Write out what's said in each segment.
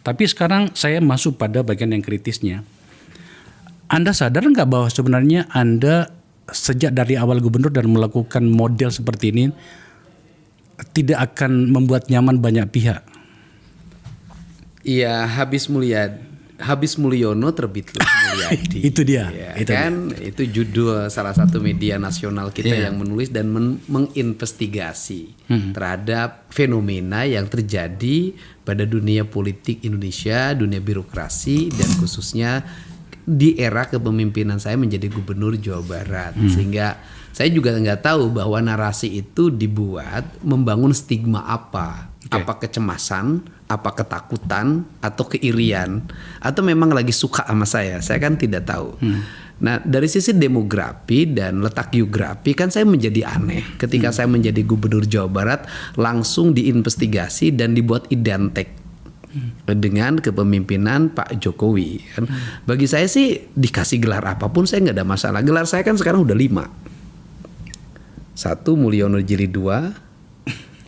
Tapi sekarang saya masuk pada bagian yang kritisnya. Anda sadar nggak bahwa sebenarnya Anda sejak dari awal gubernur dan melakukan model seperti ini tidak akan membuat nyaman banyak pihak? Iya, Habis Mulyono terbit Mulyadi. Itu dia. Ya, itu kan dia. itu judul salah satu media nasional kita yang menulis dan menginvestigasi terhadap fenomena yang terjadi pada dunia politik Indonesia, dunia birokrasi, dan khususnya di era kepemimpinan saya menjadi gubernur Jawa Barat. Sehingga saya juga nggak tahu bahwa narasi itu dibuat membangun stigma apa. Apa kecemasan, apa ketakutan, atau keirian, atau memang lagi suka sama saya kan tidak tahu. Nah, dari sisi demografi dan letak geografi kan saya menjadi aneh ketika saya menjadi gubernur Jawa Barat langsung diinvestigasi dan dibuat identik dengan kepemimpinan Pak Jokowi. Kan. Bagi saya sih dikasih gelar apapun saya nggak ada masalah. Gelar saya kan sekarang udah 5. 1 Mulyono Jilid 2,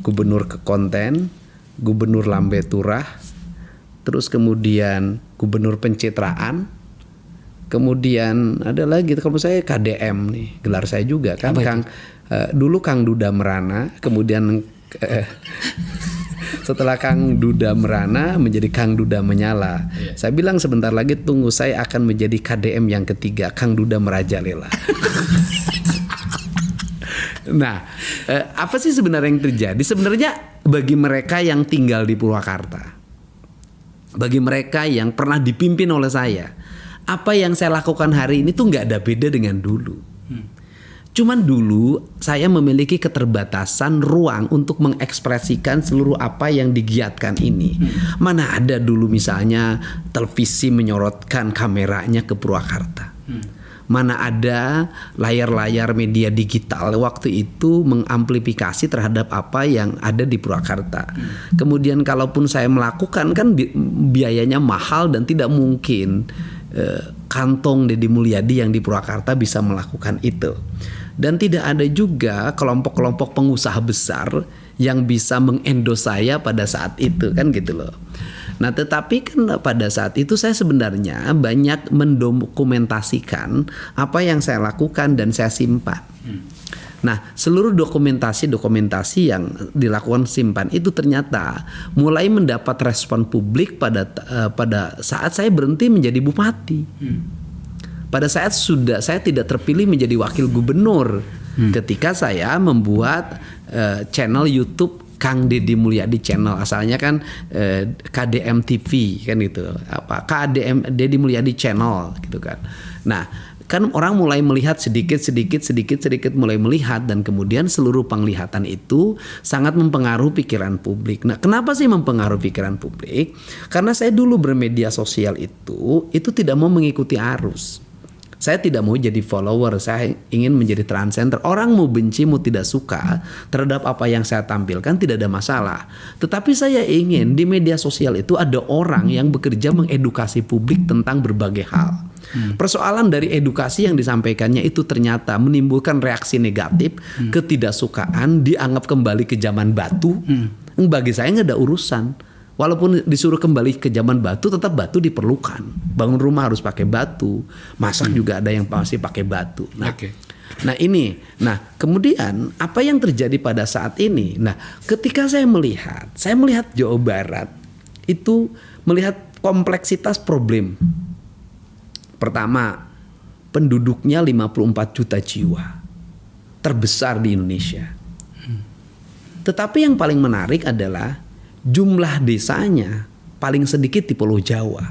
Gubernur Kekonten, Gubernur Lambe Turah, terus kemudian Gubernur Pencitraan, kemudian ada lagi kalau saya KDM nih, gelar saya juga kan. Dulu Kang Duda Merana, kemudian setelah Kang Duda Merana menjadi Kang Duda Menyala. Saya bilang sebentar lagi tunggu saya akan menjadi KDM yang ketiga, Kang Duda Merajalela. Nah, apa sih sebenarnya yang terjadi? Sebenarnya bagi mereka yang tinggal di Purwakarta, bagi mereka yang pernah dipimpin oleh saya, apa yang saya lakukan hari ini tuh nggak ada beda dengan dulu. Cuman dulu saya memiliki keterbatasan ruang untuk mengekspresikan seluruh apa yang digiatkan ini. Mana ada dulu misalnya televisi menyorotkan kameranya ke Purwakarta. Mana ada layar-layar media digital waktu itu mengamplifikasi terhadap apa yang ada di Purwakarta. Kemudian kalaupun saya melakukan kan biayanya mahal dan tidak mungkin kantong Deddy Mulyadi yang di Purwakarta bisa melakukan itu. Dan tidak ada juga kelompok-kelompok pengusaha besar yang bisa mengendos saya pada saat itu kan gitu loh. Nah tetapi kan pada saat itu saya sebenarnya banyak mendokumentasikan apa yang saya lakukan dan saya simpan. Nah seluruh dokumentasi yang dilakukan simpan itu ternyata mulai mendapat respon publik pada saat saya berhenti menjadi bupati. Pada saat saya tidak terpilih menjadi wakil gubernur ketika saya membuat channel YouTube Kang Deddy Mulyadi Channel, asalnya kan KDM TV kan gitu, KDM Deddy Mulyadi Channel gitu kan. Nah kan orang mulai melihat sedikit mulai melihat, dan kemudian seluruh penglihatan itu sangat mempengaruhi pikiran publik. Nah kenapa sih mempengaruhi pikiran publik? Karena saya dulu bermedia sosial itu tidak mau mengikuti arus. Saya tidak mau jadi follower, saya ingin menjadi transcender. Orang mau benci, mau tidak suka terhadap apa yang saya tampilkan tidak ada masalah. Tetapi saya ingin di media sosial itu ada orang yang bekerja mengedukasi publik tentang berbagai hal. Persoalan dari edukasi yang disampaikannya itu ternyata menimbulkan reaksi negatif, ketidaksukaan, dianggap kembali ke zaman batu. Bagi saya nggak ada urusan. Walaupun disuruh kembali ke zaman batu, tetap batu diperlukan. Bangun rumah harus pakai batu, masak juga ada yang masih pakai batu. Nah kemudian apa yang terjadi pada saat ini? Nah, ketika saya melihat Jawa Barat itu melihat kompleksitas problem. Pertama, penduduknya 54 juta jiwa, terbesar di Indonesia. Tetapi yang paling menarik adalah jumlah desanya paling sedikit di Pulau Jawa,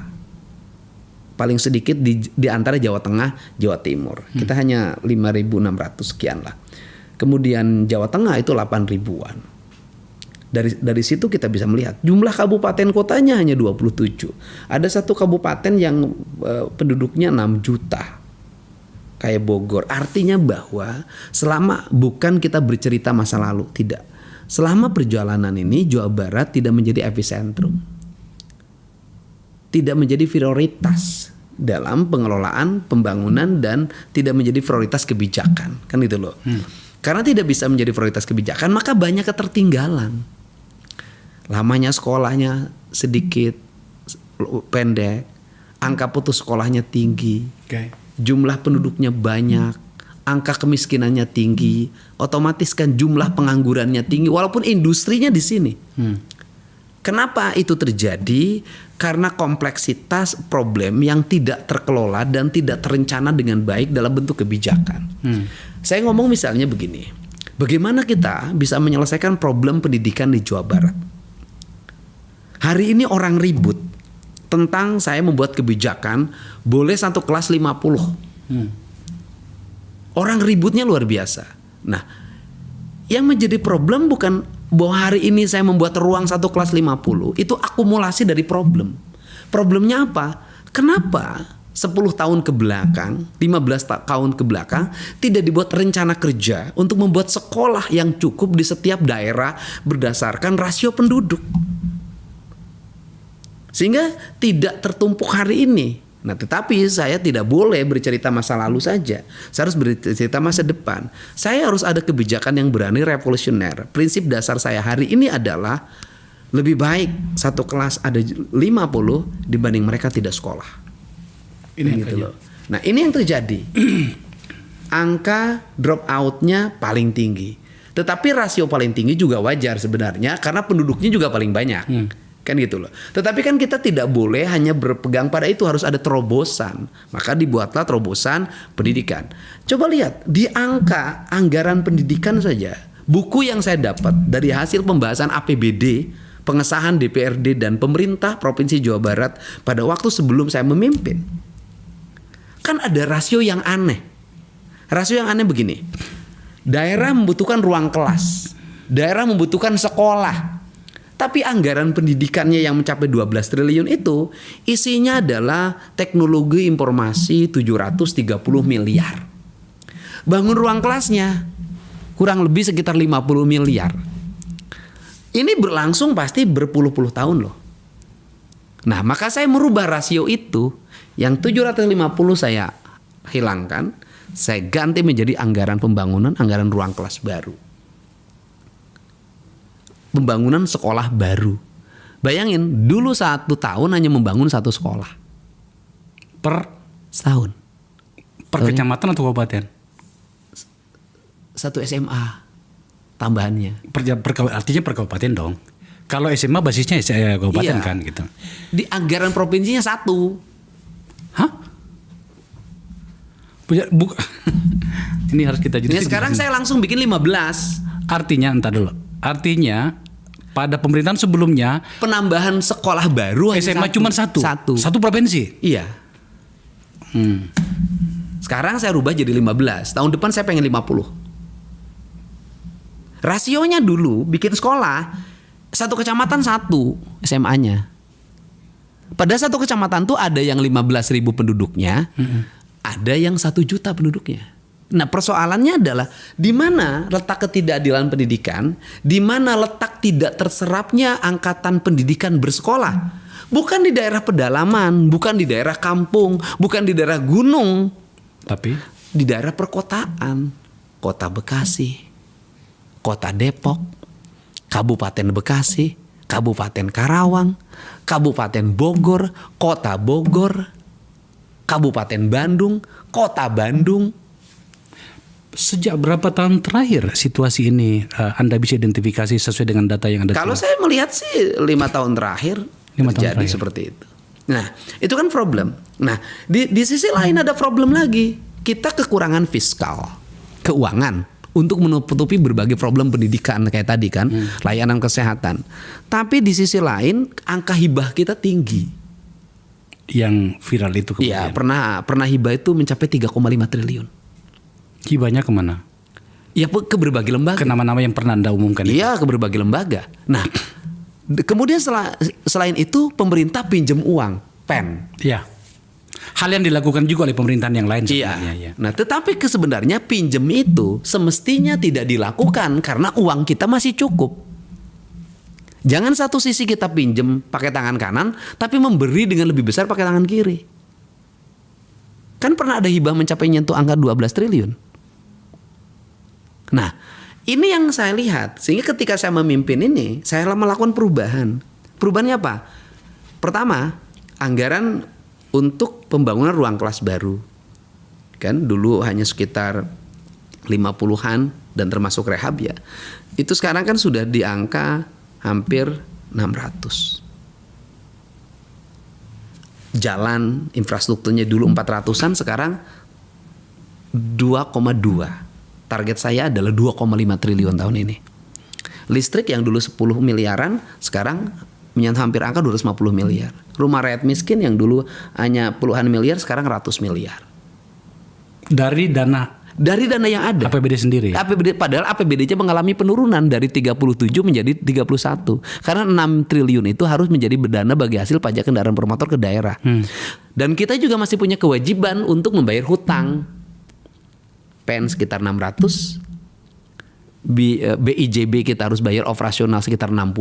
paling sedikit di antara Jawa Tengah, Jawa Timur. Kita hanya 5.600 sekian lah. Kemudian Jawa Tengah itu 8.000-an. Dari situ kita bisa melihat jumlah kabupaten kotanya hanya 27. Ada satu kabupaten yang penduduknya 6 juta. Kayak Bogor. Artinya bahwa selama bukan kita bercerita masa lalu, tidak. Selama perjalanan ini Jawa Barat tidak menjadi epicentrum, tidak menjadi prioritas dalam pengelolaan pembangunan, dan tidak menjadi prioritas kebijakan, kan itu loh. Karena tidak bisa menjadi prioritas kebijakan, maka banyak ketertinggalan. Lamanya sekolahnya sedikit, pendek, angka putus sekolahnya tinggi, Oke. jumlah penduduknya banyak, angka kemiskinannya tinggi, otomatis kan jumlah penganggurannya tinggi walaupun industrinya di sini. Kenapa itu terjadi? Karena kompleksitas problem yang tidak terkelola dan tidak terencana dengan baik dalam bentuk kebijakan. Saya ngomong misalnya begini, bagaimana kita bisa menyelesaikan problem pendidikan di Jawa Barat? Hari ini orang ribut tentang saya membuat kebijakan boleh satu kelas 50. Orang ributnya luar biasa. Nah, yang menjadi problem bukan bahwa hari ini saya membuat ruang satu kelas 50, itu akumulasi dari problem. Problemnya apa? Kenapa 10 tahun ke belakang, 15 tahun ke belakang tidak dibuat rencana kerja untuk membuat sekolah yang cukup di setiap daerah berdasarkan rasio penduduk? Sehingga tidak tertumpuk hari ini. Nah, tetapi saya tidak boleh bercerita masa lalu saja. Saya harus bercerita masa depan. Saya harus ada kebijakan yang berani revolusioner. Prinsip dasar saya hari ini adalah lebih baik satu kelas ada 50 dibanding mereka tidak sekolah. Ini gitu loh. Nah, ini yang terjadi. Angka drop out-nya paling tinggi. Tetapi rasio paling tinggi juga wajar sebenarnya karena penduduknya juga paling banyak. Kan gitu loh. Tetapi kan kita tidak boleh hanya berpegang pada itu, harus ada terobosan. Maka dibuatlah terobosan pendidikan. Coba lihat di angka anggaran pendidikan saja. Buku yang saya dapat dari hasil pembahasan APBD, pengesahan DPRD dan pemerintah Provinsi Jawa Barat pada waktu sebelum saya memimpin. Kan ada rasio yang aneh. Rasio yang aneh begini. Daerah membutuhkan ruang kelas. Daerah membutuhkan sekolah. Tapi anggaran pendidikannya yang mencapai 12 triliun itu isinya adalah teknologi informasi 730 miliar. Bangun ruang kelasnya kurang lebih sekitar 50 miliar. Ini berlangsung pasti berpuluh-puluh tahun loh. Nah, maka saya merubah rasio itu, yang 750 saya hilangkan, saya ganti menjadi anggaran pembangunan, anggaran ruang kelas baru. Pembangunan sekolah baru. Bayangin, dulu 1 tahun hanya membangun 1 sekolah. Per Setahun. kecamatan atau kabupaten? 1 SMA tambahannya. Artinya per kabupaten dong. Kalau SMA basisnya kabupaten Iya. kan gitu. Di anggaran provinsinya 1. Hah? Ini harus kita Nah, jelasin. sekarang saya langsung bikin 15. Artinya entar dulu. Artinya pada pemerintahan sebelumnya Penambahan sekolah baru hanya SMA cuma satu. Satu provinsi. Iya. Sekarang saya rubah jadi 15. Tahun depan saya pengen 50. Rasionya dulu bikin sekolah 1 kecamatan 1 SMA-nya. Pada 1 kecamatan tuh ada yang 15.000 penduduknya, ada yang 1 juta penduduknya. Nah, persoalannya adalah di mana letak ketidakadilan pendidikan, di mana letak tidak terserapnya angkatan pendidikan bersekolah. Bukan di daerah pedalaman, bukan di daerah kampung, bukan di daerah gunung, Tapi di daerah perkotaan. Kota Bekasi, Kota Depok, Kabupaten Bekasi, Kabupaten Karawang, Kabupaten Bogor, Kota Bogor, Kabupaten Bandung, Kota Bandung. sejak berapa tahun terakhir situasi ini Anda bisa identifikasi sesuai dengan data yang Anda Kalau terima? saya melihat sih 5 tahun terakhir 5 tahun terjadi terakhir. seperti itu. Nah, itu kan problem. Nah, di sisi lain ada problem lagi. Kita kekurangan fiskal, keuangan untuk menutupi berbagai problem pendidikan kayak tadi kan, layanan kesehatan. Tapi di sisi lain angka hibah kita tinggi. Yang viral itu Iya, kemudian. pernah hibah itu mencapai 3,5 triliun. Hibahnya kemana? Ya ke berbagai lembaga. Ke nama-nama yang pernah Anda umumkan itu? Iya, ke berbagai lembaga. Nah, kemudian selain itu pemerintah pinjam uang, PEN. Iya. Hal yang dilakukan juga oleh pemerintahan yang lain sebenarnya. Iya. Nah, tetapi sebenarnya pinjam itu semestinya tidak dilakukan karena uang kita masih cukup. Jangan satu sisi kita pinjam pakai tangan kanan, tapi memberi dengan lebih besar pakai tangan kiri. Kan pernah ada hibah mencapai nyentuh angka 12 triliun. Nah, ini yang saya lihat. Sehingga ketika saya memimpin ini, saya melakukan perubahan. Perubahannya apa? Pertama, anggaran untuk pembangunan ruang kelas baru. Kan dulu hanya sekitar 50-an dan termasuk rehab ya. Itu sekarang kan sudah di angka hampir 600. Jalan infrastrukturnya dulu 400-an, sekarang 2,2. Target saya adalah 2,5 triliun tahun ini. Listrik yang dulu 10 miliaran sekarang menyentuh hampir angka 250 miliar. Rumah rakyat miskin yang dulu hanya puluhan miliar sekarang ratus miliar. Dari dana Yang ada. APBD sendiri. Padahal APBD-nya mengalami penurunan dari 37 menjadi 31. Karena 6 triliun itu harus menjadi dana bagi hasil pajak kendaraan bermotor ke daerah. Dan kita juga masih punya kewajiban untuk membayar hutang. PEN sekitar 600. BIJB kita harus bayar operasional sekitar 60.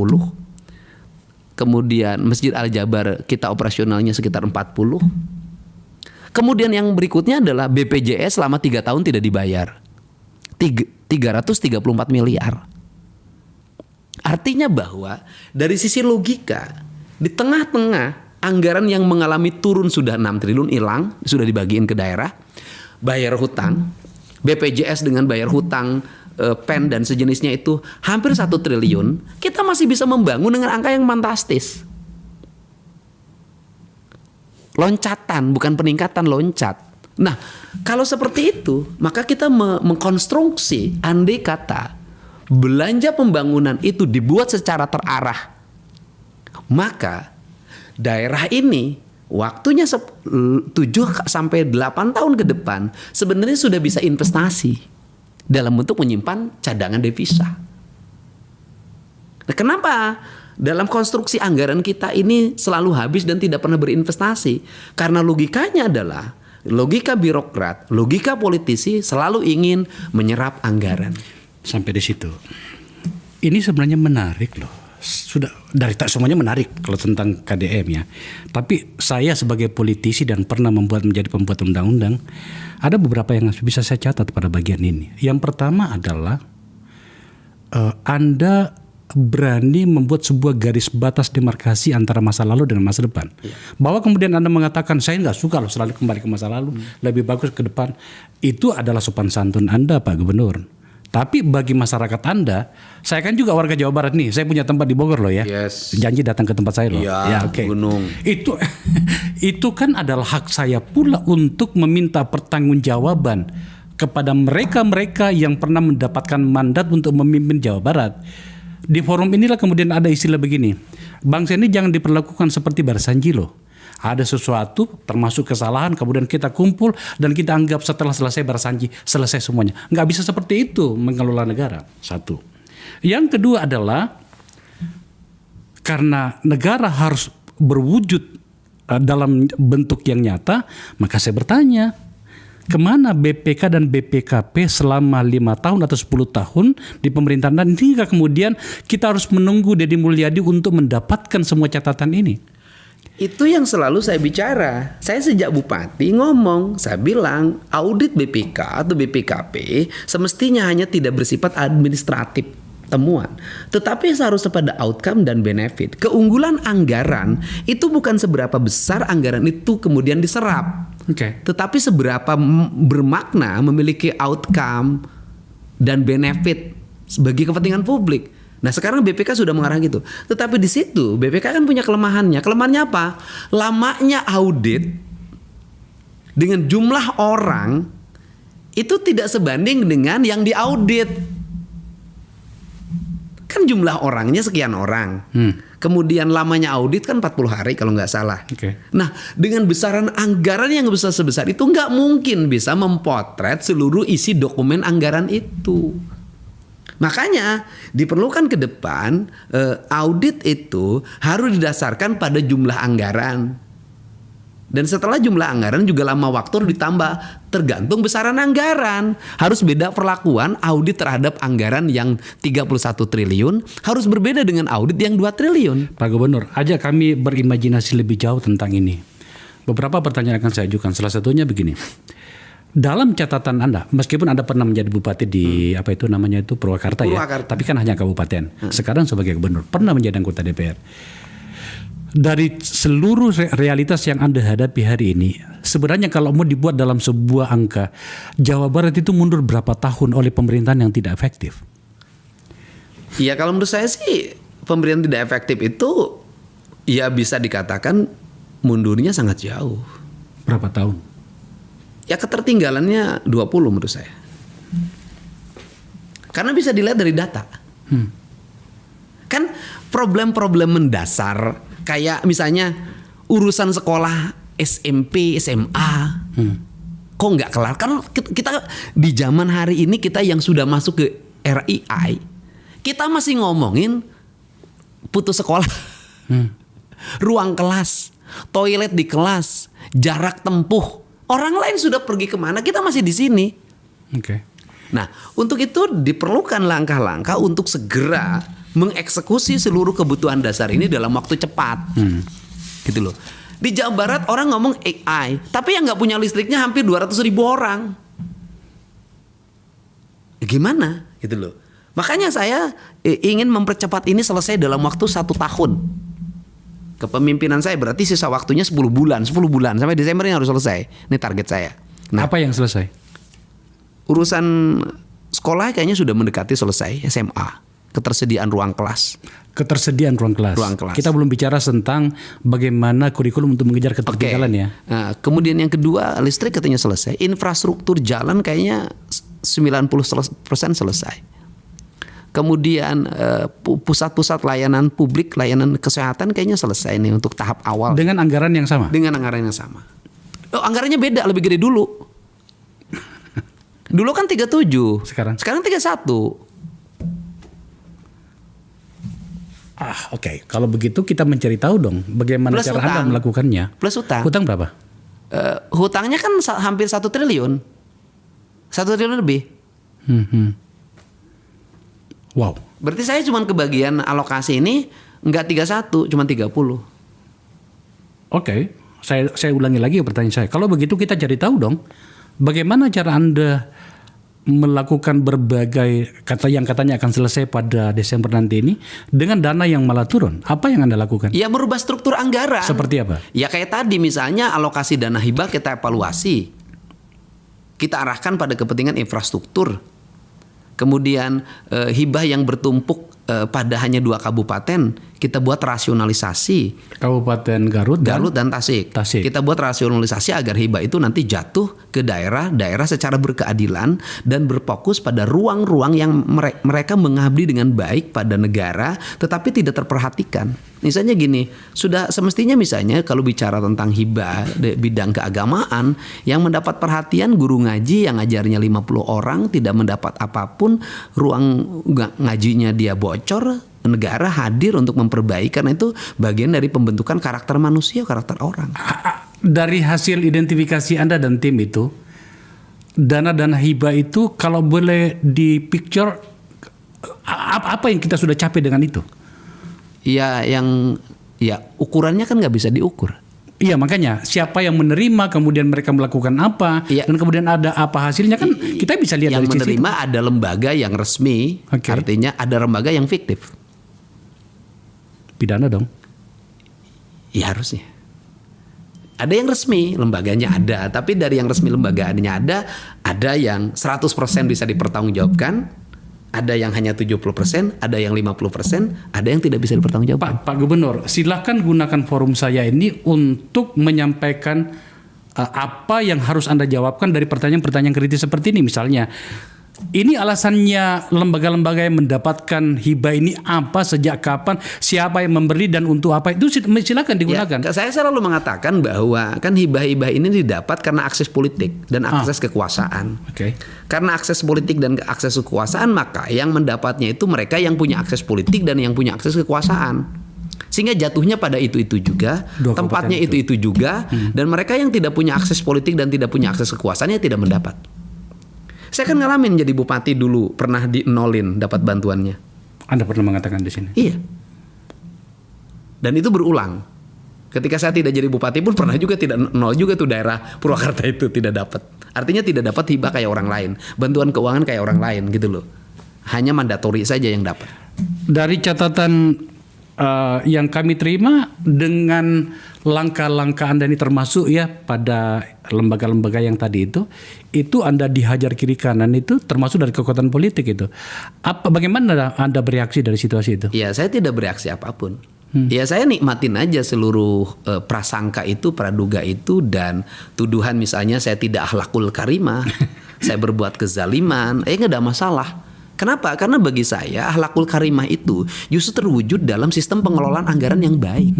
Kemudian Masjid Al-Jabar kita operasionalnya sekitar 40. Kemudian yang berikutnya adalah BPJS selama 3 tahun tidak dibayar. 334 miliar. Artinya bahwa dari sisi logika, di tengah-tengah anggaran yang mengalami turun sudah 6 triliun hilang, sudah dibagiin ke daerah, bayar hutang, BPJS dengan bayar hutang, PEN dan sejenisnya itu hampir 1 triliun, kita masih bisa membangun dengan angka yang fantastis. Loncatan, bukan peningkatan, loncat. Nah, kalau seperti itu, maka kita mengkonstruksi andai kata belanja pembangunan itu dibuat secara terarah, maka daerah ini waktunya 7 sampai 8 tahun ke depan sebenarnya sudah bisa investasi dalam bentuk menyimpan cadangan devisa. Nah, kenapa dalam konstruksi anggaran kita ini selalu habis dan tidak pernah berinvestasi? Karena logikanya adalah logika birokrat, logika politisi selalu ingin menyerap anggaran. Sampai di situ. Ini sebenarnya menarik loh. Sudah dari tak semuanya menarik kalau tentang KDM ya. Tapi saya sebagai politisi dan pernah menjadi pembuat undang-undang, ada beberapa yang bisa saya catat pada bagian ini. Yang pertama adalah Anda berani membuat sebuah garis batas demarkasi antara masa lalu dengan masa depan. Bahwa kemudian Anda mengatakan saya nggak suka loh selalu kembali ke masa lalu, lebih bagus ke depan. Itu adalah sopan santun Anda, Pak Gubernur. Tapi bagi masyarakat Anda, saya kan juga warga Jawa Barat nih, saya punya tempat di Bogor loh ya. Yes. Janji datang ke tempat saya loh. Ya, oke. Gunung. Itu kan adalah hak saya pula untuk meminta pertanggungjawaban kepada mereka-mereka yang pernah mendapatkan mandat untuk memimpin Jawa Barat. Di forum inilah kemudian ada istilah begini, bangsa ini jangan diperlakukan seperti Barsanji loh. Ada sesuatu termasuk kesalahan kemudian kita kumpul dan kita anggap setelah selesai Barsanji selesai semuanya. Nggak bisa seperti itu mengelola negara. Satu. Yang kedua adalah karena negara harus berwujud dalam bentuk yang nyata, maka saya bertanya, kemana BPK dan BPKP selama 5 tahun atau 10 tahun di pemerintahan, dan hingga kemudian kita harus menunggu Deddy Mulyadi untuk mendapatkan semua catatan ini? Itu yang selalu saya bicara. Saya sejak bupati ngomong, saya bilang audit BPK atau BPKP semestinya hanya tidak bersifat administratif temuan, tetapi seharusnya pada outcome dan benefit. Keunggulan anggaran itu bukan seberapa besar anggaran itu kemudian diserap, tetapi seberapa bermakna memiliki outcome dan benefit bagi kepentingan publik. Nah, sekarang BPK sudah mengarah gitu. Tetapi di situ BPK kan punya kelemahannya. Kelemahannya apa? Lamanya audit dengan jumlah orang itu tidak sebanding dengan yang diaudit. Kan jumlah orangnya sekian orang. Kemudian lamanya audit kan 40 hari kalau nggak salah. Nah, dengan besaran anggaran yang besar sebesar itu nggak mungkin bisa mempotret seluruh isi dokumen anggaran itu. Makanya diperlukan ke depan audit itu harus didasarkan pada jumlah anggaran. Dan setelah jumlah anggaran juga lama waktu ditambah tergantung besaran anggaran. Harus beda perlakuan audit terhadap anggaran yang 31 triliun harus berbeda dengan audit yang 2 triliun. Pak Gubernur, ajak kami berimajinasi lebih jauh tentang ini. Beberapa pertanyaan akan saya ajukan. Salah satunya begini. Dalam catatan Anda, meskipun Anda pernah menjadi bupati di Purwakarta ya, tapi kan hanya kabupaten. Sekarang sebagai gubernur, pernah menjadi anggota DPR. Dari seluruh realitas yang Anda hadapi hari ini, sebenarnya kalau mau dibuat dalam sebuah angka, Jawa Barat itu mundur berapa tahun oleh pemerintahan yang tidak efektif? Ya kalau menurut saya sih pemerintahan tidak efektif itu ya bisa dikatakan mundurnya sangat jauh. Berapa tahun? Ya ketertinggalannya 20 menurut saya. Karena bisa dilihat dari data. Kan problem-problem mendasar kayak misalnya urusan sekolah SMP, SMA, kok nggak kelar? Kan kita di zaman hari ini kita yang sudah masuk ke era AI, kita masih ngomongin putus sekolah, ruang kelas, toilet di kelas, jarak tempuh. Orang lain sudah pergi kemana? Kita masih di sini. Oke. Nah, untuk itu diperlukan langkah-langkah untuk segera mengeksekusi seluruh kebutuhan dasar ini dalam waktu cepat. Gitu loh. Di Jawa Barat orang ngomong AI, tapi yang nggak punya listriknya hampir 200.000 orang. Gimana? Gitu loh. Makanya saya ingin mempercepat ini selesai dalam waktu 1 tahun. Kepemimpinan saya berarti sisa waktunya 10 bulan sampai Desember ini harus selesai. Ini target saya. Nah, Apa yang selesai? urusan sekolah kayaknya sudah mendekati selesai, SMA. Ketersediaan ruang kelas. Ketersediaan ruang kelas. Ruang kelas. Kita belum bicara tentang bagaimana kurikulum untuk mengejar ketertinggalan ya. Nah, kemudian yang kedua, listrik katanya selesai. Infrastruktur jalan kayaknya 90% selesai. Kemudian pusat-pusat layanan publik, layanan kesehatan kayaknya selesai nih untuk tahap awal. Dengan anggaran yang sama. Dengan anggaran yang sama. Oh, anggarannya beda, lebih gede dulu. Dulu kan 37. Sekarang 31. Oke. Kalau begitu kita mencari tahu dong bagaimana Plus cara Anda utang. melakukannya. Plus utang. Hutang berapa? Hutangnya kan hampir 1 triliun. 1 triliun lebih. Wow. Berarti saya cuma kebagian alokasi ini enggak 31, cuma 30. Oke. Saya ulangi lagi pertanyaan saya. Kalau begitu kita cari tahu dong bagaimana cara Anda melakukan berbagai yang katanya akan selesai pada Desember nanti ini dengan dana yang malah turun. Apa yang Anda lakukan? Ya merubah struktur anggaran. Seperti apa? Ya kayak tadi misalnya alokasi dana hibah kita evaluasi. Kita arahkan pada kepentingan infrastruktur. Kemudian hibah yang bertumpuk pada hanya 2 kabupaten, kita buat rasionalisasi. Kabupaten Garut dan Tasik. Kita buat rasionalisasi agar hibah itu nanti jatuh ke daerah-daerah secara berkeadilan dan berfokus pada ruang-ruang yang mereka mengabdi dengan baik pada negara tetapi tidak terperhatikan. Misalnya gini, sudah semestinya misalnya kalau bicara tentang hibah di bidang keagamaan yang mendapat perhatian guru ngaji yang ngajarnya 50 orang tidak mendapat apapun, ruang ngajinya dia bocor, negara hadir untuk memperbaiki karena itu bagian dari pembentukan karakter manusia, karakter orang. Dari hasil identifikasi Anda dan tim itu, dana-dana hibah itu kalau boleh di picture apa yang kita sudah capai dengan itu? Ya ukurannya kan nggak bisa diukur. Iya, makanya siapa yang menerima, kemudian mereka melakukan apa, dan kemudian ada apa hasilnya kan kita bisa lihat dari sisi. Yang menerima ada lembaga yang resmi, artinya ada lembaga yang fiktif. Pidana dong? Ya harusnya. Ada yang resmi, lembaganya ada, tapi dari yang resmi lembaganya ada yang 100% bisa dipertanggungjawabkan. Ada yang hanya 70%, ada yang 50%, ada yang tidak bisa dipertanggungjawabkan. Pak Gubernur, silakan gunakan forum saya ini untuk menyampaikan apa yang harus Anda jawabkan dari pertanyaan-pertanyaan kritis seperti ini. Misalnya, ini alasannya lembaga-lembaga yang mendapatkan hibah ini apa, sejak kapan, siapa yang memberi dan untuk apa, itu silakan digunakan. Ya, saya selalu mengatakan bahwa kan hibah-hibah ini didapat karena akses politik dan akses kekuasaan. Karena akses politik dan akses kekuasaan, maka yang mendapatnya itu mereka yang punya akses politik dan yang punya akses kekuasaan. Sehingga jatuhnya pada itu-itu juga, tempatnya itu-itu juga, dan mereka yang tidak punya akses politik dan tidak punya akses kekuasaannya tidak mendapat. Saya kan ngalamin jadi bupati dulu, pernah di-nolin dapat bantuannya. Anda pernah mengatakan di sini? Iya. Dan itu berulang. Ketika saya tidak jadi bupati pun pernah juga tidak nol juga tuh daerah Purwakarta itu tidak dapat. Artinya tidak dapat hibah kayak orang lain, bantuan keuangan kayak orang lain gitu loh. Hanya mandatori saja yang dapat. Dari catatan yang kami terima dengan langkah-langkah Anda ini termasuk ya pada lembaga-lembaga yang tadi itu Anda dihajar kiri kanan itu termasuk dari kekuatan politik itu. Bagaimana Anda bereaksi dari situasi itu? Ya, saya tidak bereaksi apapun. Ya, saya nikmatin aja seluruh prasangka itu, praduga itu, dan tuduhan misalnya saya tidak akhlakul karimah, saya berbuat kezaliman, nggak ada masalah. Kenapa? Karena bagi saya akhlakul karimah itu justru terwujud dalam sistem pengelolaan anggaran yang baik.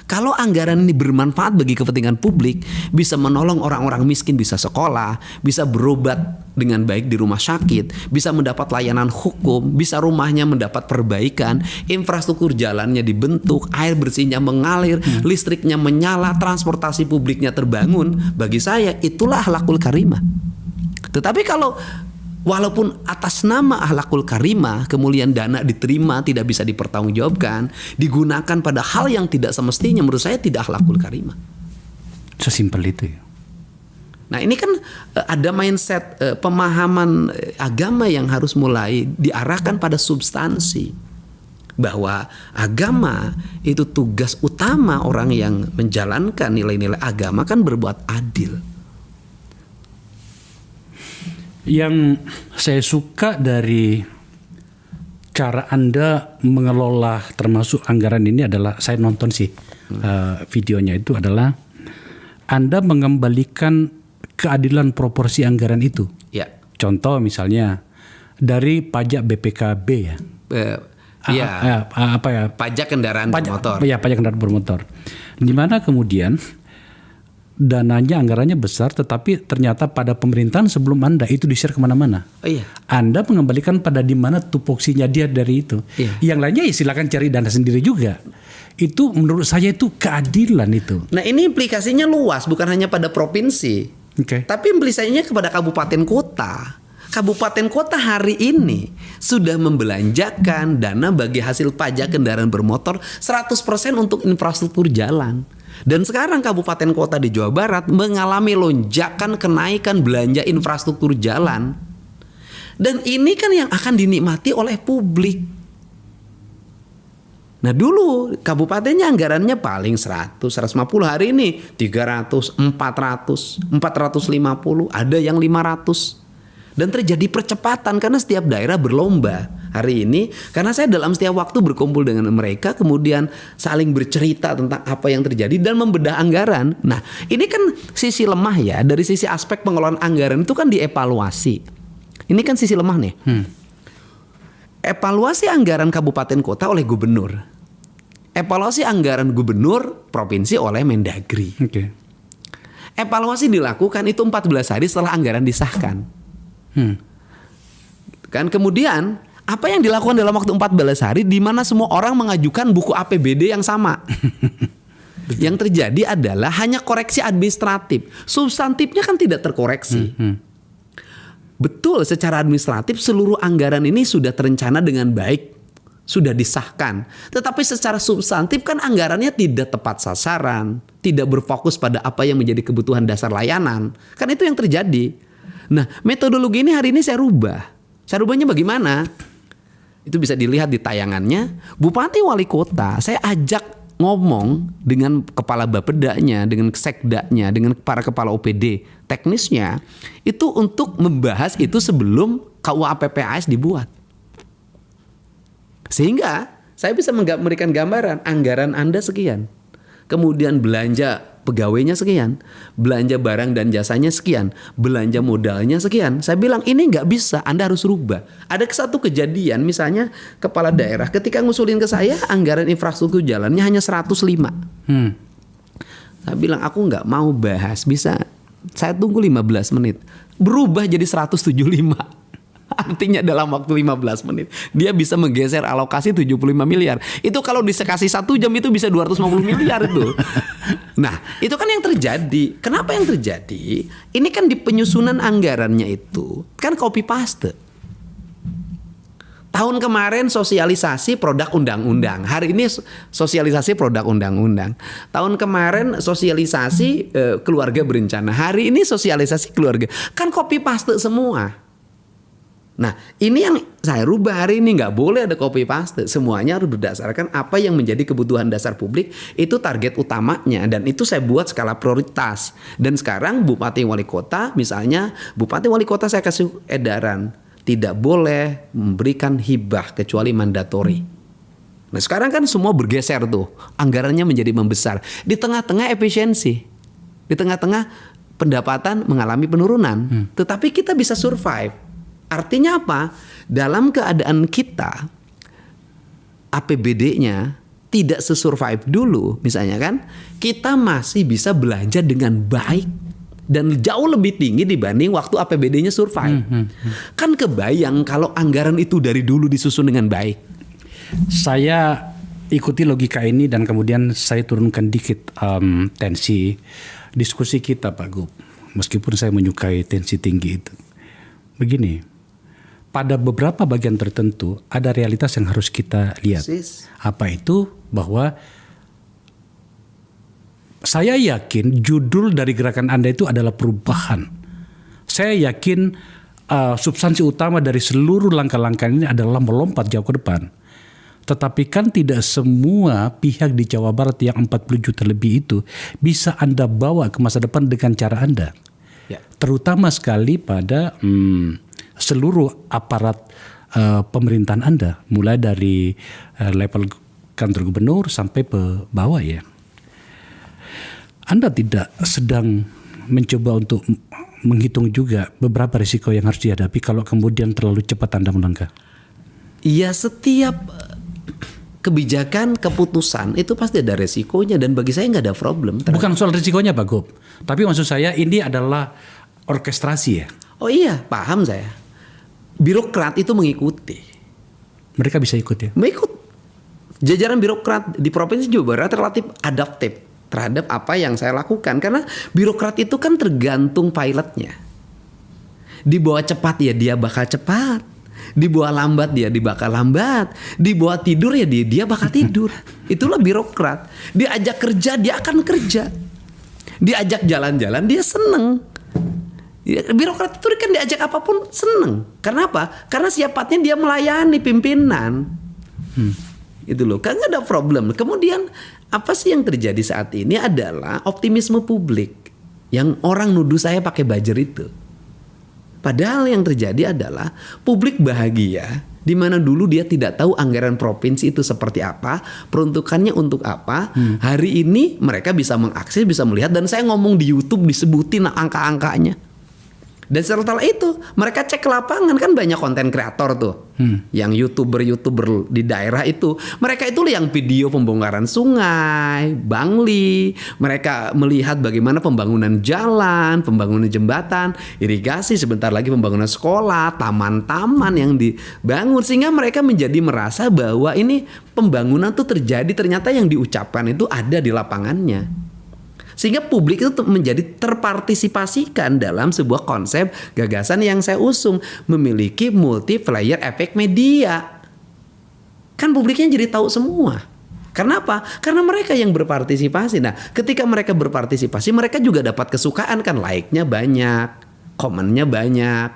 Kalau anggaran ini bermanfaat bagi kepentingan publik, bisa menolong orang-orang miskin bisa sekolah, bisa berobat dengan baik di rumah sakit, bisa mendapat layanan hukum, bisa rumahnya mendapat perbaikan, infrastruktur jalannya dibentuk, air bersihnya mengalir, listriknya menyala, transportasi publiknya terbangun, bagi saya itulah akhlakul karimah. Tetapi kalau walaupun atas nama akhlakul karimah kemudian dana diterima tidak bisa dipertanggungjawabkan, digunakan pada hal yang tidak semestinya, menurut saya tidak akhlakul karimah. Sesimpel itu ya. Nah, ini kan ada mindset pemahaman agama yang harus mulai diarahkan pada substansi, bahwa agama itu tugas utama orang yang menjalankan nilai-nilai agama kan berbuat adil. Yang saya suka dari cara Anda mengelola termasuk anggaran ini adalah, saya nonton sih videonya, itu adalah Anda mengembalikan keadilan proporsi anggaran itu. Ya. Contoh misalnya dari pajak BPKB ya. Pajak kendaraan bermotor. Ya, pajak kendaraan bermotor. Di mana kemudian dananya, anggarannya besar, tetapi ternyata pada pemerintahan sebelum Anda itu di-share kemana-mana. Oh, iya. Anda mengembalikan pada di mana tupoksinya dia dari itu. Iya. Yang lainnya ya silakan cari dana sendiri juga. Itu menurut saya itu keadilan itu. Nah, ini implikasinya luas, bukan hanya pada provinsi. Oke. Tapi implikasinya kepada kabupaten kota. Kabupaten kota hari ini sudah membelanjakan dana bagi hasil pajak kendaraan bermotor 100% untuk infrastruktur jalan. Dan sekarang kabupaten kota di Jawa Barat mengalami lonjakan kenaikan belanja infrastruktur jalan. Dan ini kan yang akan dinikmati oleh publik. Nah, dulu kabupatennya anggarannya paling 100, 150, hari ini 300, 400, 450, ada yang 500. Dan terjadi percepatan karena setiap daerah berlomba hari ini. Karena saya dalam setiap waktu berkumpul dengan mereka, kemudian saling bercerita tentang apa yang terjadi dan membedah anggaran. Nah, ini kan sisi lemah ya. Dari sisi aspek pengelolaan anggaran itu kan dievaluasi. Ini kan sisi lemah nih. Evaluasi anggaran kabupaten kota oleh gubernur. Evaluasi anggaran gubernur provinsi oleh Mendagri. Oke. Evaluasi dilakukan itu 14 hari setelah anggaran disahkan. Kan kemudian apa yang dilakukan dalam waktu 14 hari di mana semua orang mengajukan buku APBD yang sama. Yang terjadi adalah hanya koreksi administratif. Substantifnya kan tidak terkoreksi. Betul, secara administratif seluruh anggaran ini sudah terencana dengan baik, sudah disahkan. Tetapi secara substantif kan anggarannya tidak tepat sasaran, tidak berfokus pada apa yang menjadi kebutuhan dasar layanan. Kan itu yang terjadi. Nah, metodologi ini hari ini saya rubah. Saya rubahnya bagaimana? Itu bisa dilihat di tayangannya. Bupati wali kota saya ajak ngomong dengan kepala Bapedanya, dengan sekdanya, dengan para kepala OPD teknisnya, itu untuk membahas itu sebelum KUA PPAS dibuat. Sehingga saya bisa memberikan gambaran anggaran Anda sekian. Kemudian belanja pegawainya sekian, belanja barang dan jasanya sekian, belanja modalnya sekian. Saya bilang ini nggak bisa, Anda harus rubah. Ada satu kejadian misalnya kepala daerah ketika ngusulin ke saya anggaran infrastruktur jalannya hanya 105. Saya bilang aku nggak mau bahas, bisa saya tunggu 15 menit. Berubah jadi 175. Artinya dalam waktu 15 menit dia bisa menggeser alokasi 75 miliar. Itu kalau dikasih 1 jam itu bisa 250 miliar itu. Nah, itu kan yang terjadi. Kenapa yang terjadi? Ini kan di penyusunan anggarannya itu kan copy paste. Tahun kemarin sosialisasi produk undang-undang. Hari ini sosialisasi produk undang-undang. Tahun kemarin sosialisasi keluarga berencana. Hari ini sosialisasi keluarga. Kan copy paste semua. Nah, ini yang saya rubah hari ini, nggak boleh ada copy paste. Semuanya harus berdasarkan apa yang menjadi kebutuhan dasar publik, itu target utamanya, dan itu saya buat skala prioritas. Dan sekarang bupati wali kota, misalnya bupati wali kota saya kasih edaran tidak boleh memberikan hibah kecuali mandatori. Nah, sekarang kan semua bergeser tuh, anggarannya menjadi membesar. Di tengah-tengah efisiensi, di tengah-tengah pendapatan mengalami penurunan, tetapi kita bisa survive. Artinya apa? Dalam keadaan kita APBD-nya tidak sesurvive dulu misalnya kan, kita masih bisa belanja dengan baik dan jauh lebih tinggi dibanding waktu APBD-nya survive. Kan kebayang kalau anggaran itu dari dulu disusun dengan baik. Saya ikuti logika ini dan kemudian saya turunkan dikit tensi diskusi kita, Pak Gub. Meskipun saya menyukai tensi tinggi itu. Begini, pada beberapa bagian tertentu ada realitas yang harus kita lihat. Apa itu? Bahwa saya yakin judul dari gerakan Anda itu adalah perubahan. Saya yakin substansi utama dari seluruh langkah-langkah ini adalah melompat jauh ke depan. Tetapi kan tidak semua pihak di Jawa Barat yang 40 juta lebih itu bisa Anda bawa ke masa depan dengan cara Anda. Ya. Terutama sekali pada seluruh aparat pemerintahan Anda, mulai dari level kantor gubernur sampai ke bawah ya. Anda tidak sedang mencoba untuk menghitung juga beberapa risiko yang harus dihadapi kalau kemudian terlalu cepat Anda melangkah. Iya, setiap kebijakan, keputusan itu pasti ada resikonya, dan bagi saya nggak ada problem. Bukan soal risikonya Pak Gub, tapi maksud saya ini adalah orkestrasi ya. Oh iya, paham saya. Birokrat itu mengikuti. Mereka bisa ikut ya? Mengikut. Jajaran birokrat di Provinsi Jawa Barat relatif adaptif terhadap apa yang saya lakukan. Karena birokrat itu kan tergantung pilotnya. Dibawa cepat ya dia bakal cepat. Dibawa lambat dia bakal lambat. Dibawa tidur ya dia bakal tidur. Itulah birokrat. Diajak kerja dia akan kerja. Diajak jalan-jalan dia seneng. Birokrat itu kan diajak apapun seneng. Karena apa? Karena siapatnya dia melayani pimpinan. Itu loh, kan nggak ada problem. Kemudian apa sih yang terjadi saat ini adalah optimisme publik. Yang orang nuduh saya pakai buzzer itu. Padahal yang terjadi adalah publik bahagia. Di mana dulu dia tidak tahu anggaran provinsi itu seperti apa, peruntukannya untuk apa. Hari ini mereka bisa mengakses, bisa melihat, dan saya ngomong di YouTube disebutin angka-angkanya. Dan setelah itu mereka cek ke lapangan, kan banyak konten kreator tuh, yang youtuber di daerah itu, mereka itu yang video pembongkaran sungai, bangli, mereka melihat bagaimana pembangunan jalan, pembangunan jembatan, irigasi, sebentar lagi pembangunan sekolah, taman-taman yang dibangun, sehingga mereka menjadi merasa bahwa ini pembangunan tuh terjadi, ternyata yang diucapkan itu ada di lapangannya. Sehingga publik itu menjadi terpartisipasikan dalam sebuah konsep gagasan yang saya usung, memiliki multiplayer efek media. Kan publiknya jadi tahu semua. Karena apa? Karena mereka yang berpartisipasi. Nah, ketika mereka berpartisipasi, mereka juga dapat kesukaan, kan, like-nya banyak, komennya banyak.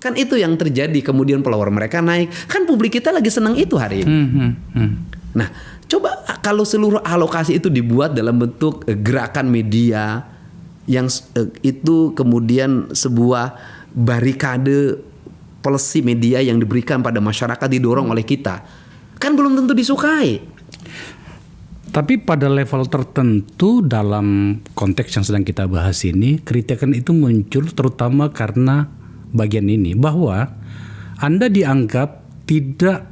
Kan itu yang terjadi, kemudian follower mereka naik. Kan publik kita lagi senang itu hari ini. Nah, coba kalau seluruh alokasi itu dibuat dalam bentuk gerakan media yang itu kemudian sebuah barikade policy media yang diberikan pada masyarakat, didorong oleh kita, kan belum tentu disukai. Tapi pada level tertentu dalam konteks yang sedang kita bahas ini, kritikan itu muncul terutama karena bagian ini, bahwa Anda dianggap tidak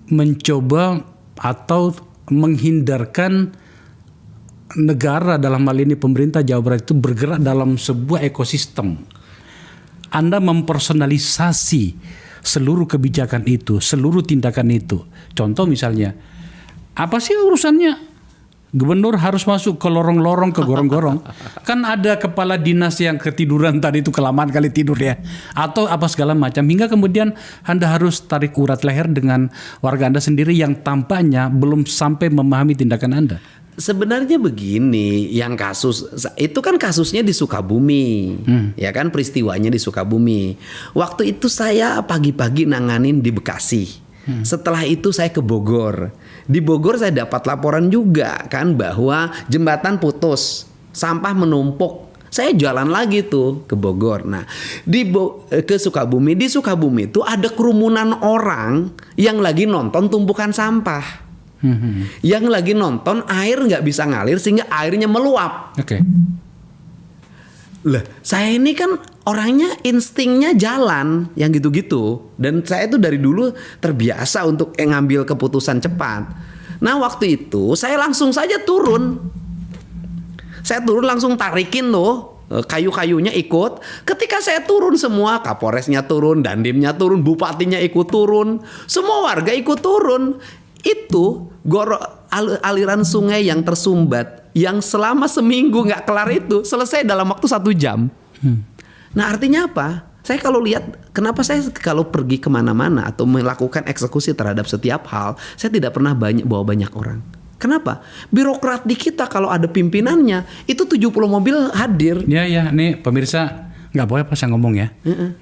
mencoba atau menghindarkan negara, dalam hal ini pemerintah Jawa Barat, itu bergerak dalam sebuah ekosistem. Anda mempersonalisasi seluruh kebijakan itu, seluruh tindakan itu. Contoh misalnya, apa sih urusannya gubernur harus masuk ke lorong-lorong, ke gorong-gorong? Kan ada kepala dinas yang ketiduran tadi itu, kelamaan kali tidur ya, atau apa segala macam, hingga kemudian Anda harus tarik urat leher dengan warga Anda sendiri yang tampaknya belum sampai memahami tindakan Anda. Sebenarnya begini, yang kasus itu kan kasusnya di Sukabumi, ya kan, peristiwanya di Sukabumi. Waktu itu saya pagi-pagi nanganin di Bekasi. Setelah itu saya ke Bogor. Di Bogor saya dapat laporan juga kan bahwa jembatan putus, sampah menumpuk. Saya jalan lagi tuh ke Bogor. Nah, ke Sukabumi. Di Sukabumi itu ada kerumunan orang yang lagi nonton tumpukan sampah. Yang lagi nonton air nggak bisa ngalir sehingga airnya meluap. Oke. Lah, saya ini kan orangnya instingnya jalan yang gitu-gitu, dan saya tuh dari dulu terbiasa untuk ngambil keputusan cepat. Nah, waktu itu saya langsung saja turun. Saya turun langsung tarikin tuh kayu-kayunya ikut. Ketika saya turun semua, Kapolresnya turun, Dandimnya turun, Bupatinya ikut turun, semua warga ikut turun. Itu aliran sungai yang tersumbat yang selama seminggu nggak kelar itu selesai dalam waktu 1 jam. Nah, artinya apa? Saya kalau lihat, kenapa saya kalau pergi kemana-mana atau melakukan eksekusi terhadap setiap hal, saya tidak pernah bawa banyak orang. Kenapa? Birokrat di kita kalau ada pimpinannya itu 70 mobil hadir. Ya, nih pemirsa, nggak boleh pas saya ngomong ya.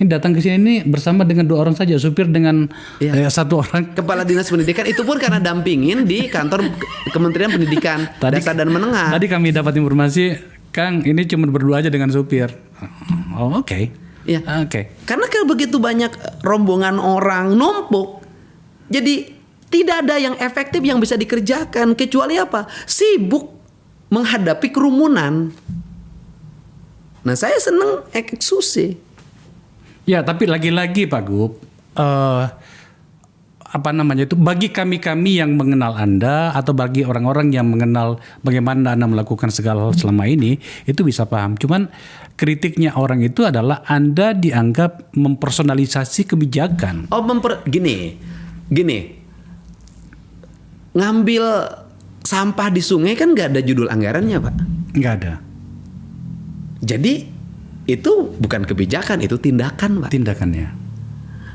Ini datang ke sini ini bersama dengan 2 orang saja, supir dengan 1 orang. Kepala Dinas Pendidikan, itu pun karena dampingin di kantor Kementerian Pendidikan Dasar dan Menengah. Tadi kami dapat informasi, Kang, ini cuma berdua aja dengan supir. Oh, oke. Ya. Oke. Karena kalau begitu banyak rombongan orang numpuk, jadi tidak ada yang efektif yang bisa dikerjakan, kecuali apa? Sibuk menghadapi kerumunan. Nah, saya seneng eksekusi. Ya, tapi lagi-lagi Pak Gub, bagi kami yang mengenal Anda atau bagi orang-orang yang mengenal bagaimana Anda melakukan segala hal selama ini, itu bisa paham. Cuman kritiknya orang itu adalah Anda dianggap mempersonalisasi kebijakan. Oh, gini. Ngambil sampah di sungai kan nggak ada judul anggarannya, Pak. Nggak ada. Jadi itu bukan kebijakan, itu tindakan, Pak. Tindakannya.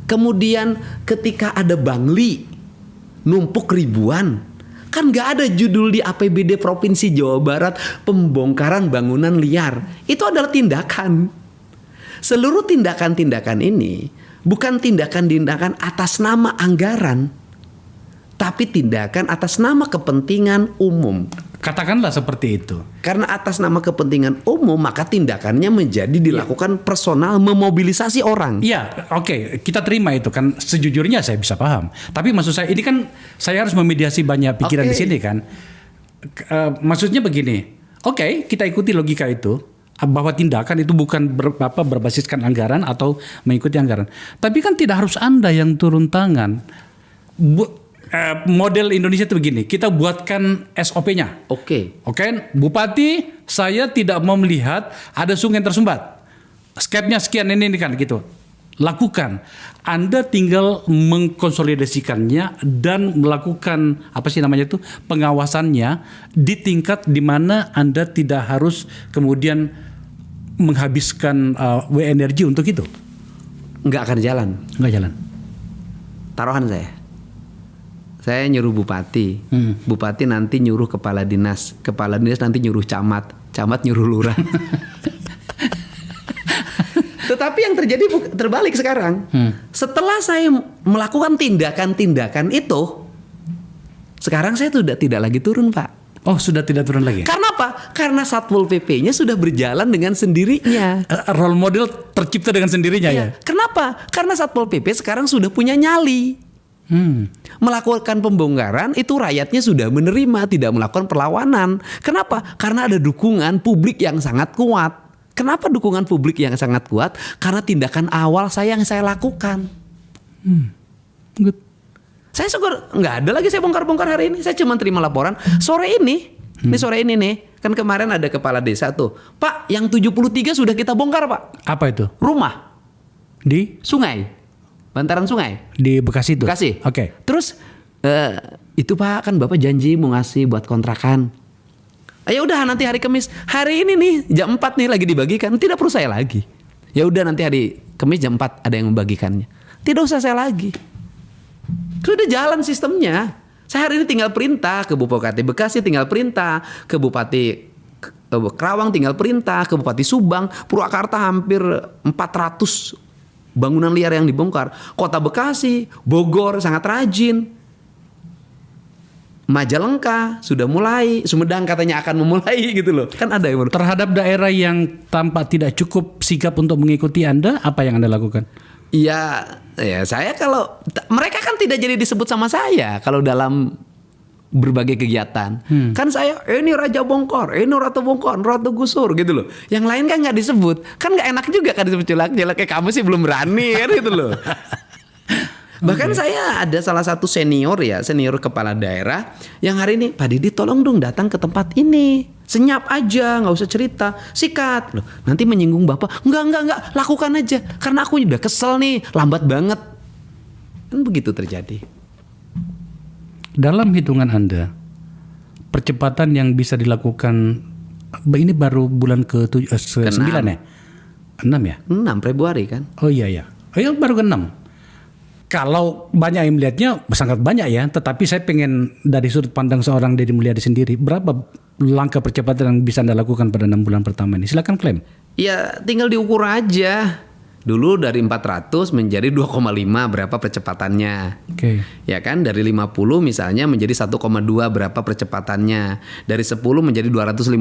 Kemudian ketika ada bangli numpuk ribuan, kan nggak ada judul di APBD Provinsi Jawa Barat pembongkaran bangunan liar. Itu adalah tindakan. Seluruh tindakan-tindakan ini bukan tindakan-tindakan atas nama anggaran, tapi tindakan atas nama kepentingan umum. Katakanlah seperti itu. Karena atas nama kepentingan umum, maka tindakannya menjadi dilakukan personal, memobilisasi orang. Iya, oke, kita terima itu kan. Sejujurnya saya bisa paham. Tapi maksud saya, ini kan saya harus memediasi banyak pikiran di sini kan. Maksudnya begini, oke, kita ikuti logika itu, bahwa tindakan itu bukan berbasiskan anggaran atau mengikuti anggaran. Tapi kan tidak harus Anda yang turun tangan. Model Indonesia itu begini, kita buatkan SOP-nya. Oke, Bupati, saya tidak mau melihat ada sungai yang tersumbat. Skepnya sekian ini kan gitu. Lakukan. Anda tinggal mengkonsolidasikannya dan melakukan pengawasannya di tingkat di mana Anda tidak harus kemudian menghabiskan energi untuk itu. Nggak akan jalan. Nggak jalan. Taruhan saya nyuruh bupati, bupati nanti nyuruh kepala dinas nanti nyuruh camat nyuruh lurah. Tetapi yang terjadi terbalik sekarang. Setelah saya melakukan tindakan-tindakan itu, sekarang saya sudah tidak lagi turun, Pak. Oh, sudah tidak turun lagi? Karena apa? Karena Satpol PP-nya sudah berjalan dengan sendirinya. Role model tercipta dengan sendirinya ya? Kenapa? Karena Satpol PP sekarang sudah punya nyali. Melakukan pembongkaran itu rakyatnya sudah menerima, tidak melakukan perlawanan. Kenapa? Karena ada dukungan publik yang sangat kuat. Kenapa dukungan publik yang sangat kuat? Karena tindakan awal yang saya lakukan. Good. Saya syukur nggak ada lagi saya bongkar-bongkar hari ini. Saya cuma terima laporan sore ini. Sore ini nih, kan kemarin ada kepala desa tuh, Pak, yang 73 sudah kita bongkar, Pak. Apa itu? Rumah di sungai. Bantaran sungai di Bekasi itu. Bekasi. Oke. Terus itu Pak, kan Bapak janji mau ngasih buat kontrakan. Ya udah nanti hari Kamis. Hari ini nih jam 4 nih lagi dibagikan. Tidak perlu saya lagi. Ya udah nanti hari Kamis jam 4 ada yang membagikannya. Tidak usah saya lagi. Sudah jalan sistemnya. Saya hari ini tinggal perintah ke Bupati Bekasi, tinggal perintah ke Bupati Kerawang, tinggal perintah ke Bupati Subang, Purwakarta hampir 400 bangunan liar yang dibongkar. Kota Bekasi, Bogor sangat rajin. Majalengka sudah mulai, Sumedang katanya akan memulai gitu loh. Kan ada yang Terhadap daerah yang tampak tidak cukup sigap untuk mengikuti Anda, apa yang Anda lakukan? ya saya kalau mereka kan tidak jadi disebut sama saya kalau dalam berbagai kegiatan. Kan saya ini Raja Bongkor, ini Ratu Bongkor, Ratu Gusur gitu loh. Yang lain kan nggak disebut. Kan nggak enak juga kan disebut jelek-jelek, kayak kamu sih belum berani kan gitu loh. Bahkan saya ada salah satu senior kepala daerah yang hari ini, Pak Didi tolong dong datang ke tempat ini. Senyap aja, nggak usah cerita, sikat. Loh, nanti menyinggung Bapak. Enggak, lakukan aja. Karena aku udah kesel nih, lambat banget. Kan begitu terjadi. Dalam hitungan Anda, percepatan yang bisa dilakukan ini baru bulan ke-9 ya? 6 ya? 6 Februari kan? Oh iya. Oh iya, baru ke-6. Kalau banyak yang melihatnya sangat banyak ya, tetapi saya pengen dari sudut pandang seorang Deddy Mulyadi sendiri, berapa langkah percepatan yang bisa Anda lakukan pada 6 bulan pertama ini? Silakan klaim. Ya tinggal diukur aja. Dulu dari 400 menjadi 2,5 berapa percepatannya. Oke. Ya kan, dari 50 misalnya menjadi 1,2 berapa percepatannya. Dari 10 menjadi 250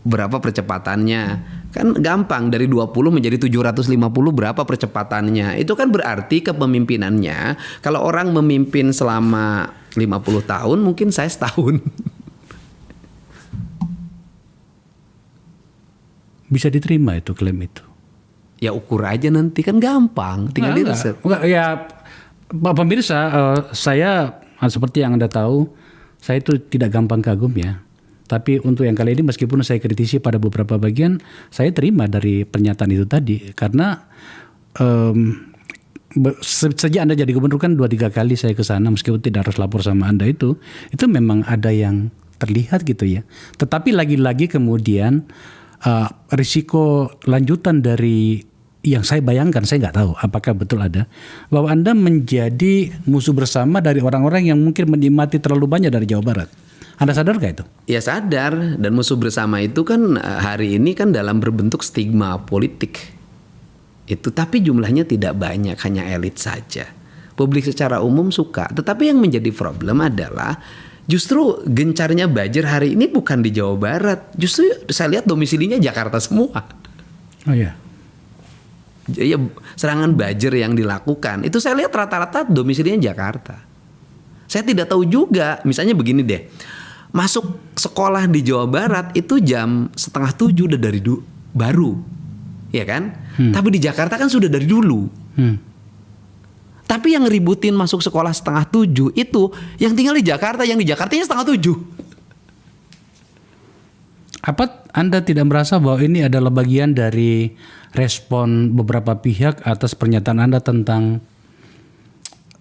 berapa percepatannya. Kan gampang, dari 20 menjadi 750 berapa percepatannya. Itu kan berarti kepemimpinannya. Kalau orang memimpin selama 50 tahun mungkin saya setahun. Bisa diterima itu klaim itu? Ya ukur aja nanti, kan gampang, tinggal di-riset. Ya Pak pemirsa, saya seperti yang Anda tahu, saya itu tidak gampang kagum ya. Tapi untuk yang kali ini meskipun saya kritisi pada beberapa bagian, saya terima dari pernyataan itu tadi. Karena sejak Anda jadi gubernur kan 2-3 kali saya ke sana meskipun tidak harus lapor sama Anda itu memang ada yang terlihat gitu ya. Tetapi lagi-lagi kemudian risiko lanjutan dari yang saya bayangkan, saya nggak tahu apakah betul ada, bahwa Anda menjadi musuh bersama dari orang-orang yang mungkin menikmati terlalu banyak dari Jawa Barat. Anda sadar nggak itu? Ya sadar, dan musuh bersama itu kan hari ini kan dalam berbentuk stigma politik. Itu tapi jumlahnya tidak banyak, hanya elit saja. Publik secara umum suka, tetapi yang menjadi problem adalah justru gencarnya Bajir hari ini bukan di Jawa Barat. Justru saya lihat domisilinya Jakarta semua. Oh iya. Ya, serangan Bajir yang dilakukan itu saya lihat rata-rata domisilinya Jakarta. Saya tidak tahu juga, misalnya begini deh, masuk sekolah di Jawa Barat itu jam 6:30 udah dari baru, ya kan? Tapi di Jakarta kan sudah dari dulu. Tapi yang ributin masuk sekolah 6:30 itu yang tinggal di Jakarta, yang di Jakartanya 6:30. Apa Anda tidak merasa bahwa ini adalah bagian dari respon beberapa pihak atas pernyataan Anda tentang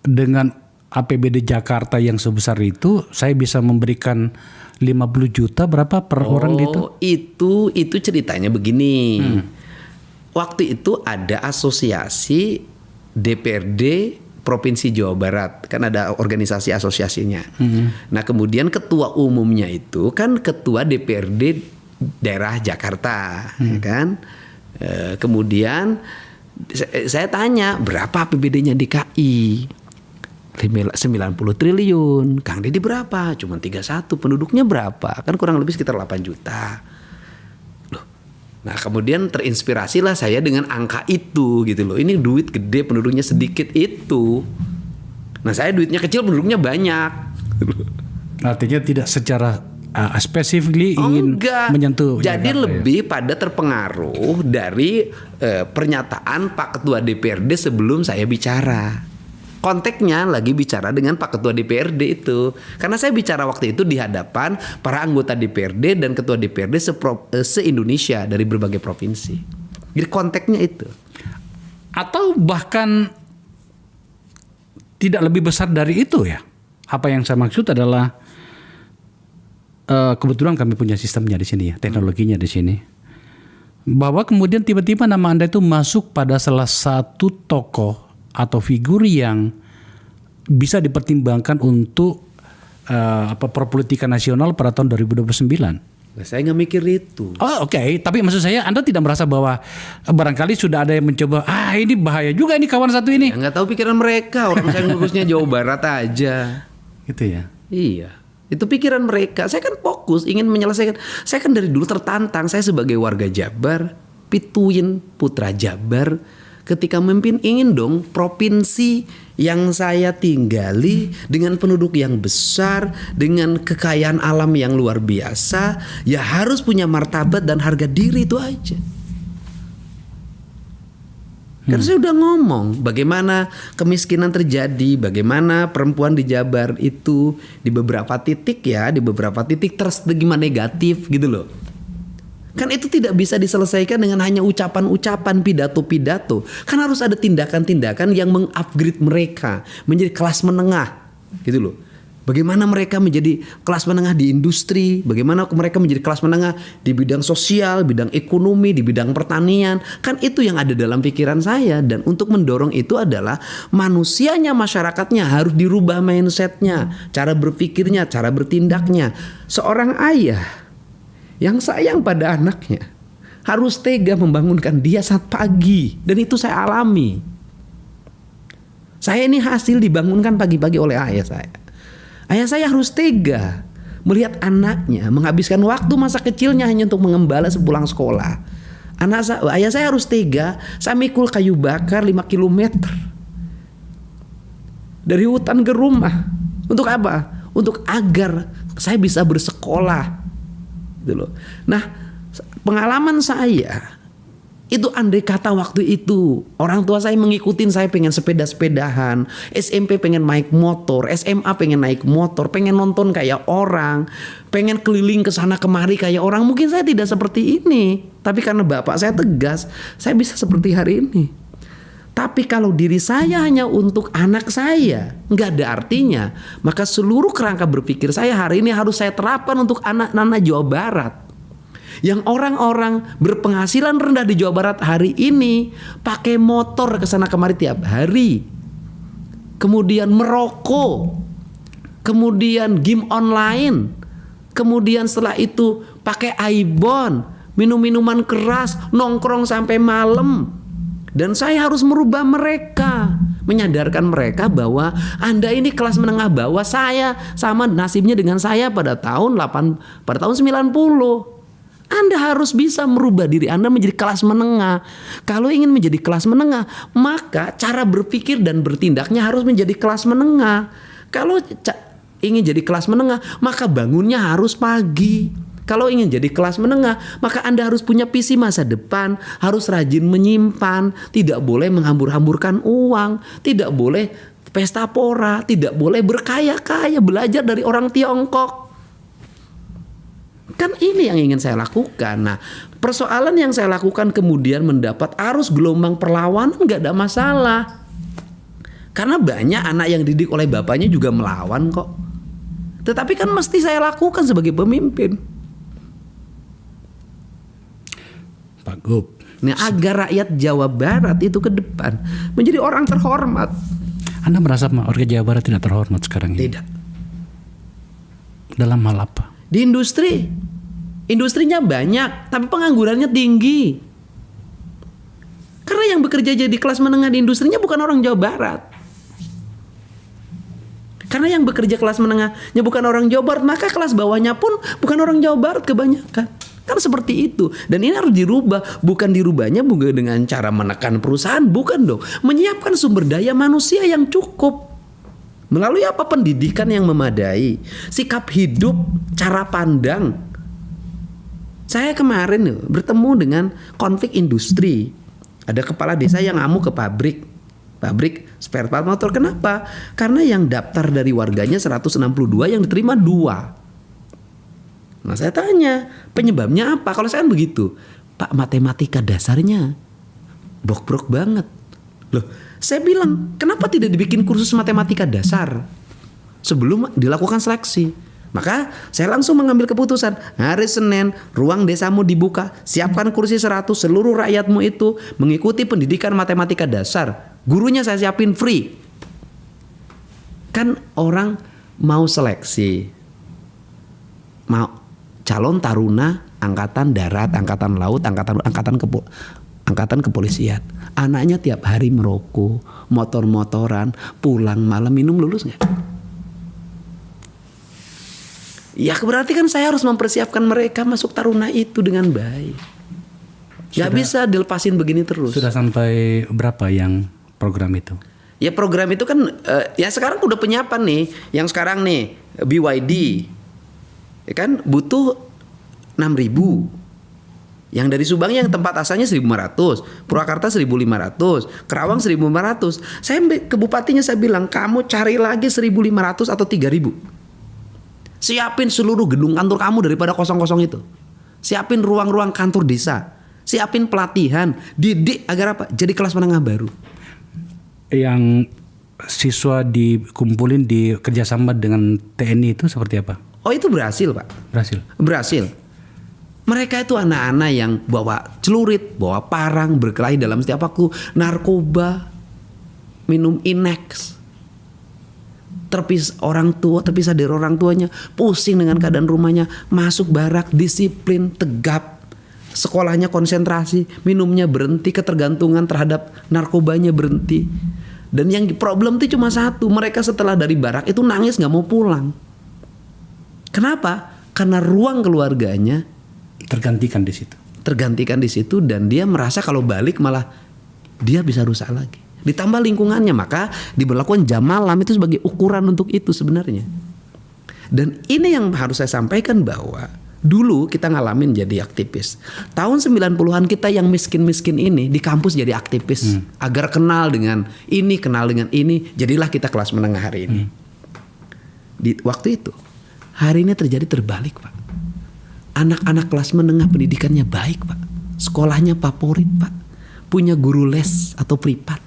dengan APBD Jakarta yang sebesar itu saya bisa memberikan 50 juta berapa per orang gitu? Itu ceritanya begini. Waktu itu ada asosiasi DPRD Provinsi Jawa Barat, kan ada organisasi asosiasinya. Nah kemudian ketua umumnya itu kan ketua DPRD daerah Jakarta, ya kan. Kemudian saya tanya berapa APBD-nya DKI? 90 triliun. Kang Deddy berapa? Cuma 31. Penduduknya berapa? Kan kurang lebih sekitar 8 juta. Loh. Nah kemudian terinspirasilah saya dengan angka itu gitu loh. Ini duit gede, penduduknya sedikit itu. Nah saya duitnya kecil, penduduknya banyak. Artinya tidak secara spesifik ingin menyentuh. Jadi Jakarta, lebih pada terpengaruh dari pernyataan Pak Ketua DPRD sebelum saya bicara. Konteksnya lagi bicara dengan Pak Ketua DPRD itu. Karena saya bicara waktu itu di hadapan para anggota DPRD dan Ketua DPRD se-Indonesia dari berbagai provinsi. Jadi konteksnya itu. Atau bahkan tidak lebih besar dari itu ya. Apa yang saya maksud adalah kebetulan kami punya sistemnya di sini ya, teknologinya di sini. Bahwa kemudian tiba-tiba nama Anda itu masuk pada salah satu tokoh atau figur yang bisa dipertimbangkan untuk perpolitikan nasional pada tahun 2029. Nah, saya nggak mikir itu. Oh oke, tapi maksud saya Anda tidak merasa bahwa barangkali sudah ada yang mencoba, ini bahaya juga ini kawan satu ini. Ya, nggak tahu pikiran mereka, orang saya ngurusnya Jawa Barat aja. Gitu ya. Iya, itu pikiran mereka. Saya kan fokus ingin menyelesaikan. Saya kan dari dulu tertantang. Saya sebagai warga Jabar, pituin putra Jabar, ketika memimpin ingin dong provinsi yang saya tinggali dengan penduduk yang besar, dengan kekayaan alam yang luar biasa, ya harus punya martabat dan harga diri, itu aja. Karena saya udah ngomong bagaimana kemiskinan terjadi, bagaimana perempuan di Jabar itu di beberapa titik terstigma negatif gitu loh. Kan itu tidak bisa diselesaikan dengan hanya ucapan-ucapan, pidato-pidato. Kan harus ada tindakan-tindakan yang mengupgrade mereka menjadi kelas menengah gitu loh. Bagaimana mereka menjadi kelas menengah di industri, bagaimana mereka menjadi kelas menengah di bidang sosial, bidang ekonomi, di bidang pertanian. Kan itu yang ada dalam pikiran saya. Dan untuk mendorong itu adalah manusianya, masyarakatnya harus dirubah mindsetnya, cara berpikirnya, cara bertindaknya. Seorang ayah yang sayang pada anaknya harus tega membangunkan dia saat pagi. Dan itu saya alami. Saya ini hasil dibangunkan pagi-pagi oleh ayah saya. Ayah saya harus tega melihat anaknya menghabiskan waktu masa kecilnya hanya untuk mengembala sepulang sekolah. Ayah saya harus tega, saya mikul kayu bakar 5 km dari hutan ke rumah. Untuk apa? Untuk agar saya bisa bersekolah. Gitu loh. Nah, pengalaman saya itu andai kata waktu itu orang tua saya mengikutin saya pengen sepeda-sepedahan, SMP pengen naik motor, SMA pengen naik motor, pengen nonton kayak orang, pengen keliling ke sana kemari kayak orang, mungkin saya tidak seperti ini. Tapi karena bapak saya tegas, saya bisa seperti hari ini. Tapi kalau diri saya hanya untuk anak saya, nggak ada artinya. Maka seluruh kerangka berpikir saya hari ini harus saya terapkan untuk anak-anak Jawa Barat. Yang orang-orang berpenghasilan rendah di Jawa Barat hari ini pakai motor ke sana kemari tiap hari. Kemudian merokok. Kemudian game online. Kemudian setelah itu pakai iPhone, minum minuman keras, nongkrong sampai malam. Dan saya harus merubah mereka, menyadarkan mereka bahwa Anda ini kelas menengah bawah, saya sama nasibnya dengan saya pada tahun 90. Anda harus bisa merubah diri Anda menjadi kelas menengah. Kalau ingin menjadi kelas menengah, maka cara berpikir dan bertindaknya harus menjadi kelas menengah. Kalau ingin jadi kelas menengah, maka bangunnya harus pagi. Kalau ingin jadi kelas menengah, maka Anda harus punya visi masa depan, harus rajin menyimpan, tidak boleh menghambur-hamburkan uang, tidak boleh pesta pora, tidak boleh berkaya-kaya, belajar dari orang Tiongkok. Kan ini yang ingin saya lakukan. Nah, persoalan yang saya lakukan kemudian mendapat arus gelombang perlawanan nggak ada masalah. Karena banyak anak yang didik oleh bapaknya juga melawan kok. Tetapi kan mesti saya lakukan sebagai pemimpin. Pak Gub. Nah, agar rakyat Jawa Barat itu ke depan menjadi orang terhormat. Anda merasa warga Jawa Barat tidak terhormat sekarang ini? Tidak. Dalam hal apa? Di industri. Industrinya banyak, tapi penganggurannya tinggi. Karena yang bekerja jadi kelas menengah di industrinya bukan orang Jawa Barat. Karena yang bekerja kelas menengahnya bukan orang Jawa Barat, maka kelas bawahnya pun bukan orang Jawa Barat kebanyakan. Kan seperti itu. Dan ini harus dirubah. Bukan dirubahnya bukan dengan cara menekan perusahaan, bukan dong. Menyiapkan sumber daya manusia yang cukup. Melalui apa? Pendidikan yang memadai, sikap hidup, cara pandang. Saya kemarin bertemu dengan konflik industri. Ada kepala desa yang ngamuk ke pabrik spare part motor. Kenapa? Karena yang daftar dari warganya 162, yang diterima 2. Nah, saya tanya, penyebabnya apa? Kalau saya kan begitu, Pak, matematika dasarnya brok-brok banget. Loh, saya bilang, kenapa tidak dibikin kursus matematika dasar sebelum dilakukan seleksi? Maka saya langsung mengambil keputusan, hari Senin ruang desamu dibuka, siapkan kursi 100, seluruh rakyatmu itu mengikuti pendidikan matematika dasar. Gurunya saya siapin free. Kan orang mau seleksi, mau calon taruna angkatan darat, angkatan laut, angkatan kepolisian. Anaknya tiap hari merokok, motor-motoran, pulang malam minum, lulus nggak? Ya berarti kan saya harus mempersiapkan mereka masuk taruna itu dengan baik. Gak bisa dilepasin begini terus. Sudah sampai berapa yang program itu? Ya program itu kan ya sekarang udah penyiapan nih. Yang sekarang nih BYD ya kan butuh 6.000. Yang dari Subang yang tempat asalnya 1.500, Purwakarta 1.500, Kerawang 1.500. Saya ke bupatinya saya bilang, kamu cari lagi 1.500 atau 3.000. Siapin seluruh gedung kantor kamu daripada kosong-kosong itu. Siapin ruang-ruang kantor desa. Siapin pelatihan, didik agar apa? Jadi kelas menengah baru. Yang siswa dikumpulin di kerjasama dengan TNI itu seperti apa? Oh itu berhasil Pak. Berhasil. Mereka itu anak-anak yang bawa celurit, bawa parang, berkelahi dalam setiap waktu, narkoba, minum Inex. Terpisah dari orang tuanya, pusing dengan keadaan rumahnya, masuk barak, disiplin, tegap, sekolahnya konsentrasi, minumnya berhenti, ketergantungan terhadap narkobanya berhenti. Dan yang problem itu cuma satu, mereka setelah dari barak itu nangis nggak mau pulang. Kenapa? Karena ruang keluarganya tergantikan di situ dan dia merasa kalau balik malah dia bisa rusak lagi. Ditambah lingkungannya, maka diberlakukan jam malam itu sebagai ukuran untuk itu sebenarnya. Dan ini yang harus saya sampaikan bahwa dulu kita ngalamin jadi aktivis. Tahun 90-an kita yang miskin-miskin ini di kampus jadi aktivis. Agar kenal dengan ini, jadilah kita kelas menengah hari ini. Di waktu itu, hari ini terjadi terbalik Pak. Anak-anak kelas menengah pendidikannya baik Pak. Sekolahnya favorit Pak. Punya guru les atau privat.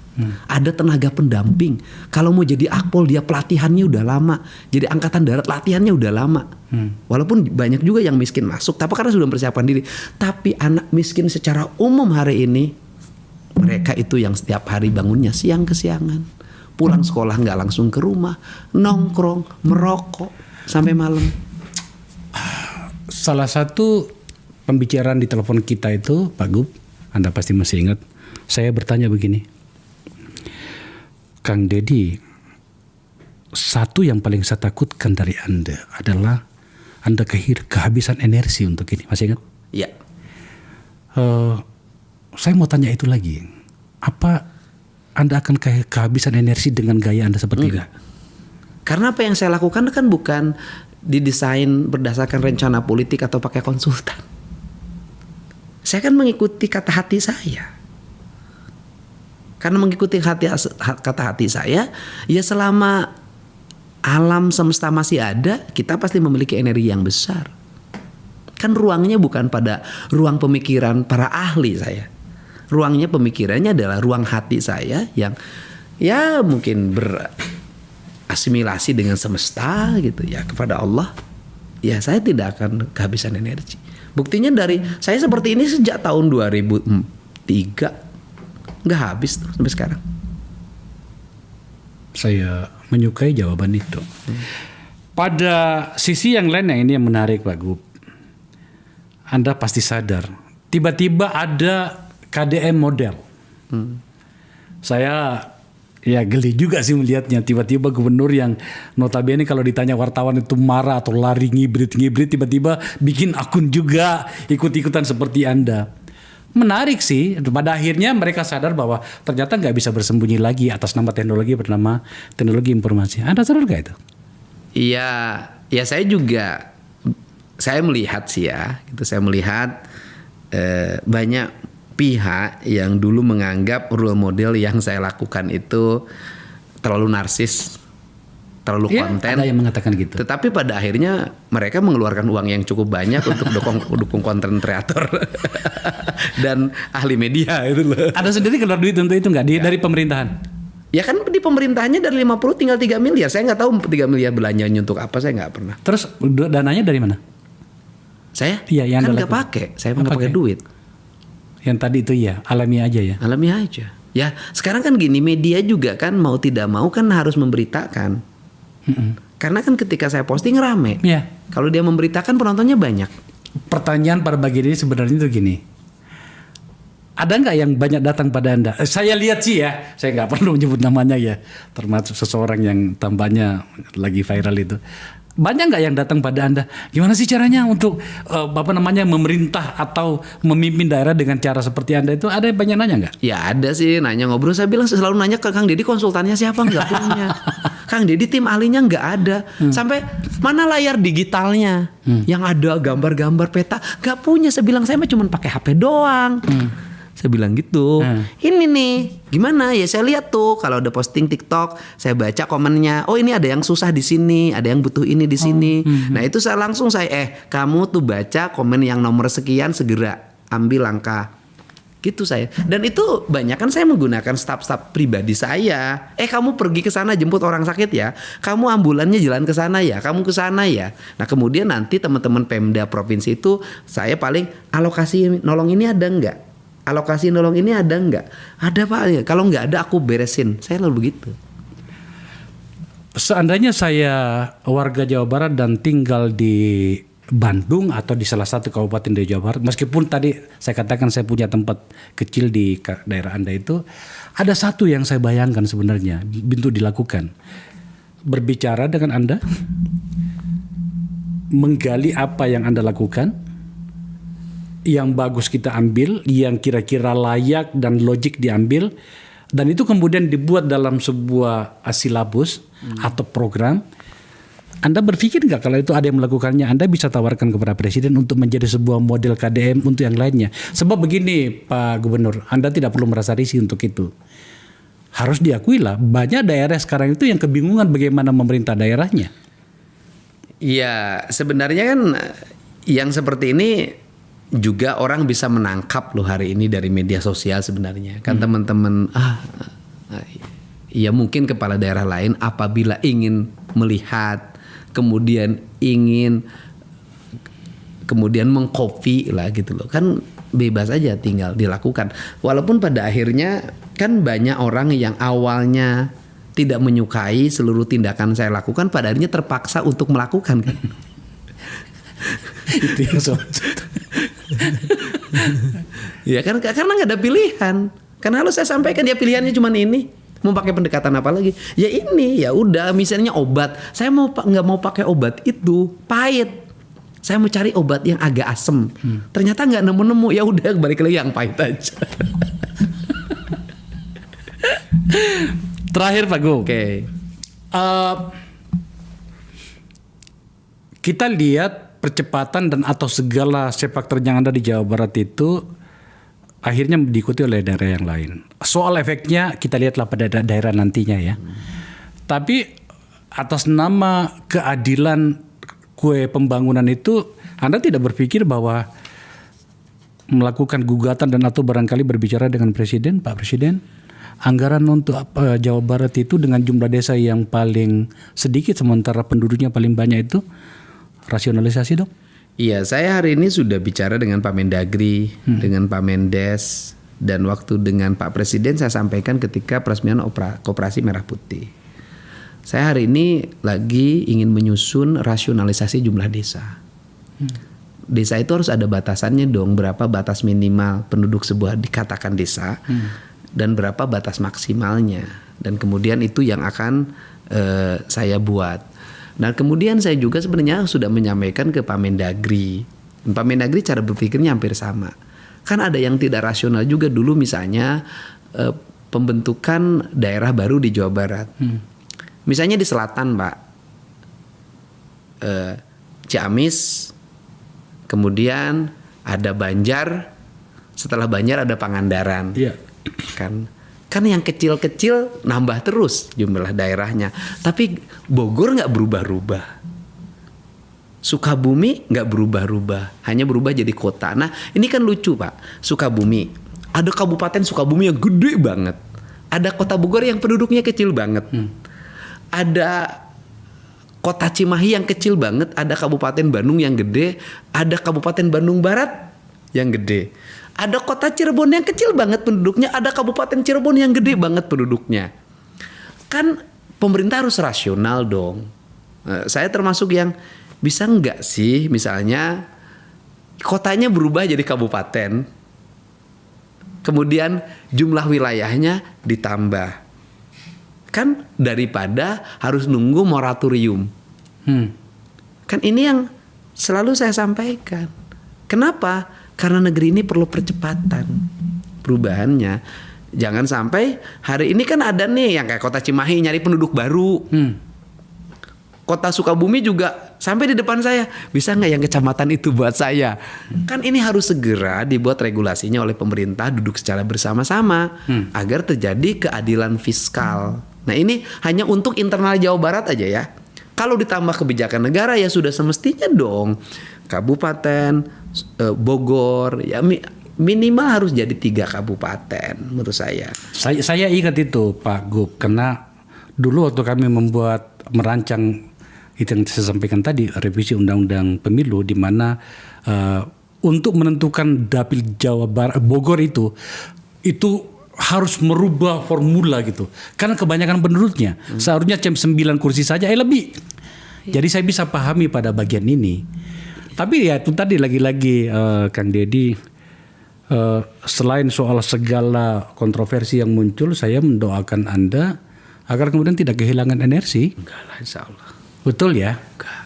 Ada tenaga pendamping. Kalau mau jadi akpol dia pelatihannya udah lama. Jadi angkatan darat latihannya udah lama. Walaupun banyak juga yang miskin masuk, tapi karena sudah mempersiapkan diri. Tapi anak miskin secara umum hari ini, mereka itu yang setiap hari bangunnya siang kesiangan, pulang sekolah nggak langsung ke rumah, nongkrong, merokok sampai malam. Salah satu pembicaraan di telepon kita itu, Pak Gub, Anda pasti masih ingat, saya bertanya begini, Kang Deddy, satu yang paling saya takutkan dari Anda adalah Anda kehabisan energi untuk ini. Masih ingat? Iya. Saya mau tanya itu lagi. Apa Anda akan kehabisan energi dengan gaya Anda seperti Enggak. ini? Karena apa yang saya lakukan kan bukan didesain berdasarkan rencana politik atau pakai konsultan. Saya kan mengikuti kata hati saya. Karena mengikuti kata hati saya, ya selama alam semesta masih ada, kita pasti memiliki energi yang besar. Kan ruangnya bukan pada ruang pemikiran para ahli saya. Ruangnya pemikirannya adalah ruang hati saya yang ya mungkin berasimilasi dengan semesta gitu ya kepada Allah. Ya saya tidak akan kehabisan energi. Buktinya dari saya seperti ini sejak tahun 2003. Nggak habis tuh sampai sekarang. Saya menyukai jawaban itu. Pada sisi yang lain yang ini yang menarik Pak Gub. Anda pasti sadar. Tiba-tiba ada KDM model. Saya ya geli juga sih melihatnya. Tiba-tiba gubernur yang notabene kalau ditanya wartawan itu marah atau lari ngibrit. Tiba-tiba bikin akun juga ikut-ikutan seperti Anda. Menarik sih, pada akhirnya mereka sadar bahwa ternyata nggak bisa bersembunyi lagi atas nama teknologi bernama teknologi informasi. Anda sadar nggak itu? Iya, ya saya melihat sih ya, gitu. Saya melihat banyak pihak yang dulu menganggap role model yang saya lakukan itu terlalu narsis, terlalu konten. Ada yang mengatakan gitu. Tetapi pada akhirnya mereka mengeluarkan uang yang cukup banyak untuk dukung konten kreator dan ahli media itu loh. Ada sendiri keluar duit untuk itu nggak dari pemerintahan? Ya kan di pemerintahannya dari 50 tinggal 3 miliar. Saya nggak tahu 3 miliar belanjanya untuk apa, saya nggak pernah. Terus dananya dari mana? Saya? Iya, yang kan nggak pakai. Saya nggak pakai duit. Yang tadi itu ya alamiah aja ya. Alamiah aja. Ya sekarang kan gini, media juga kan mau tidak mau kan harus memberitakan. Karena kan ketika saya posting rame. Ya. Kalau dia memberitakan penontonnya banyak. Pertanyaan pada bagian ini sebenarnya itu gini. Ada nggak yang banyak datang pada Anda? Saya lihat sih ya, saya nggak perlu menyebut namanya ya, termasuk seseorang yang tampaknya lagi viral itu. Banyak nggak yang datang pada Anda? Gimana sih caranya untuk memerintah atau memimpin daerah dengan cara seperti Anda itu? Ada yang banyak nanya nggak? Ya ada sih nanya ngobrol. Saya bilang selalu nanya ke Kang Deddy konsultannya siapa, nggak punya. Kang Deddy tim ahlinya nggak ada. Sampai mana layar digitalnya yang ada gambar-gambar peta, nggak punya. Saya bilang saya mah cuma pakai HP doang. Saya bilang gitu. Ini nih gimana ya, saya lihat tuh kalau ada posting TikTok, saya baca komennya. Oh ini ada yang susah di sini, ada yang butuh ini di sini. Nah itu saya langsung kamu tuh baca komen yang nomor sekian, segera ambil langkah. Gitu saya. Dan itu banyak kan saya menggunakan staf-staf pribadi saya. Kamu pergi ke sana jemput orang sakit ya. Kamu ambulannya jalan ke sana ya. Kamu ke sana ya. Nah kemudian nanti teman-teman Pemda provinsi itu saya paling alokasi nolong ini ada nggak? Alokasi nolong ini ada nggak? Ada Pak. Kalau nggak ada aku beresin. Saya lalu begitu. Seandainya saya warga Jawa Barat dan tinggal di Bandung atau di salah satu kabupaten di Jawa Barat, meskipun tadi saya katakan saya punya tempat kecil di daerah Anda itu, ada satu yang saya bayangkan sebenarnya untuk dilakukan. Berbicara dengan Anda, menggali apa yang Anda lakukan, yang bagus kita ambil, yang kira-kira layak dan logik diambil, dan itu kemudian dibuat dalam sebuah silabus atau program. Anda berpikir nggak kalau itu ada yang melakukannya, Anda bisa tawarkan kepada Presiden untuk menjadi sebuah model KDM untuk yang lainnya. Sebab begini Pak Gubernur, Anda tidak perlu merasa risih untuk itu. Harus diakui lah, banyak daerah sekarang itu yang kebingungan bagaimana memerintah daerahnya. Iya, sebenarnya kan yang seperti ini juga orang bisa menangkap loh hari ini dari media sosial sebenarnya. Kan teman-teman ya mungkin kepala daerah lain apabila ingin melihat, kemudian ingin mengcopy lah gitu loh. Kan bebas aja tinggal dilakukan. Walaupun pada akhirnya kan banyak orang yang awalnya tidak menyukai seluruh tindakan saya lakukan, pada akhirnya terpaksa untuk melakukan kan. Itu yang Ya kan karena nggak ada pilihan. Karena harus saya sampaikan ya pilihannya cuma ini. Mau pakai pendekatan apa lagi? Ya ini, ya udah misalnya obat. Saya nggak mau pakai obat itu pahit. Saya mau cari obat yang agak asem. Ternyata nggak nemu-nemu. Ya udah balik lagi yang pahit aja. Terakhir Pak Gu. Oke. Kita lihat percepatan dan atau segala sepak terjang Anda di Jawa Barat itu akhirnya diikuti oleh daerah yang lain. Soal efeknya kita lihatlah pada daerah nantinya ya. Tapi atas nama keadilan kue pembangunan itu, Anda tidak berpikir bahwa melakukan gugatan dan atau barangkali berbicara dengan Presiden, Pak Presiden, anggaran untuk Jawa Barat itu dengan jumlah desa yang paling sedikit sementara penduduknya paling banyak itu, rasionalisasi dong? Iya, saya hari ini sudah bicara dengan Pak Mendagri, dengan Pak Mendes, dan waktu dengan Pak Presiden saya sampaikan ketika peresmian Koperasi Merah Putih. Saya hari ini lagi ingin menyusun rasionalisasi jumlah desa. Desa itu harus ada batasannya dong, berapa batas minimal penduduk sebuah dikatakan desa, dan berapa batas maksimalnya. Dan kemudian itu yang akan saya buat. Nah kemudian saya juga sebenarnya sudah menyampaikan ke Pak Mendagri. Pak Mendagri cara berpikirnya hampir sama. Kan ada yang tidak rasional juga dulu misalnya pembentukan daerah baru di Jawa Barat. Misalnya di selatan Pak, Ciamis, kemudian ada Banjar, setelah Banjar ada Pangandaran. Iya. Kan yang kecil-kecil nambah terus jumlah daerahnya. Tapi Bogor nggak berubah-ubah. Sukabumi nggak berubah-ubah. Hanya berubah jadi kota. Nah ini kan lucu Pak. Sukabumi. Ada kabupaten Sukabumi yang gede banget. Ada kota Bogor yang penduduknya kecil banget. Ada kota Cimahi yang kecil banget. Ada kabupaten Bandung yang gede. Ada kabupaten Bandung Barat yang gede. Ada kota Cirebon yang kecil banget penduduknya, ada kabupaten Cirebon yang gede banget penduduknya. Kan pemerintah harus rasional dong. Saya termasuk yang bisa nggak sih misalnya kotanya berubah jadi kabupaten, kemudian jumlah wilayahnya ditambah, kan daripada harus nunggu moratorium. Kan ini yang selalu saya sampaikan. Kenapa? Karena negeri ini perlu percepatan perubahannya. Jangan sampai hari ini kan ada nih yang kayak kota Cimahi nyari penduduk baru. Kota Sukabumi juga sampai di depan saya, bisa nggak yang kecamatan itu buat saya? Kan ini harus segera dibuat regulasinya oleh pemerintah, duduk secara bersama-sama agar terjadi keadilan fiskal. Nah ini hanya untuk internal Jawa Barat aja ya. Kalau ditambah kebijakan negara ya sudah semestinya dong kabupaten Bogor ya minimal harus jadi 3 kabupaten menurut saya. Saya ingat itu Pak Gub, karena dulu waktu kami merancang itu yang saya sampaikan tadi, revisi Undang-Undang Pemilu, di mana untuk menentukan Dapil Jawa Barat Bogor itu harus merubah formula gitu, karena kebanyakan penduduknya seharusnya 9 kursi saja lebih. Jadi saya bisa pahami pada bagian ini. Tapi ya itu tadi lagi-lagi Kang Deddy, selain soal segala kontroversi yang muncul, saya mendoakan Anda agar kemudian tidak kehilangan energi. Enggak lah, insya Allah. Betul ya? Enggak.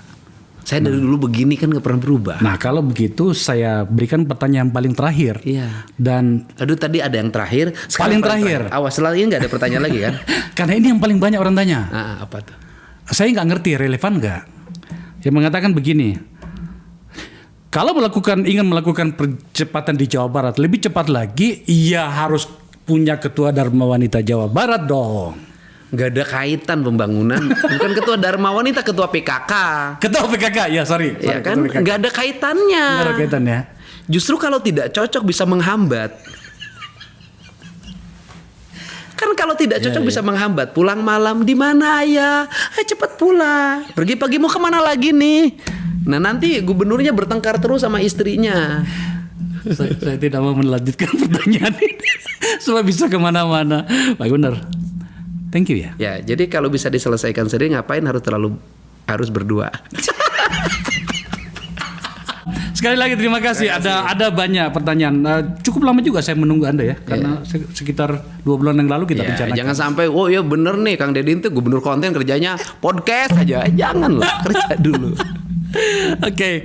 Saya dari dulu begini kan gak pernah berubah. Nah kalau begitu saya berikan pertanyaan paling terakhir. Iya. Dan aduh tadi ada yang terakhir. Paling terakhir. Awas setelah ini gak ada pertanyaan lagi kan? Karena ini yang paling banyak orang tanya. Apa tuh? Saya nggak ngerti relevan nggak. Yang mengatakan begini. Kalau ingin melakukan percepatan di Jawa Barat lebih cepat lagi, ya harus punya ketua Dharma Wanita Jawa Barat dong. Gak ada kaitan pembangunan. Bukan ketua Dharma Wanita, ketua PKK. Ketua PKK, ya sorry Ya kan, gak ada kaitannya. Gak ada kaitannya. Justru kalau tidak cocok bisa menghambat. Kan kalau tidak cocok bisa menghambat. Pulang malam di mana ya? Cepat pulang. Pergi pagi mau kemana lagi nih? Nah nanti gubernurnya bertengkar terus sama istrinya. Saya tidak mau melanjutkan pertanyaan ini supaya bisa kemana-mana. Pak Gubernur, thank you ya. Ya, jadi kalau bisa diselesaikan sendiri ngapain harus berdua. Sekali lagi terima kasih. Ada banyak pertanyaan. Cukup lama juga saya menunggu Anda ya, karena sekitar 2 bulan yang lalu kita bicarakan. Jangan sampai, oh ya bener nih Kang Deddy itu gubernur konten kerjanya podcast aja. Janganlah, kerja dulu. Oke.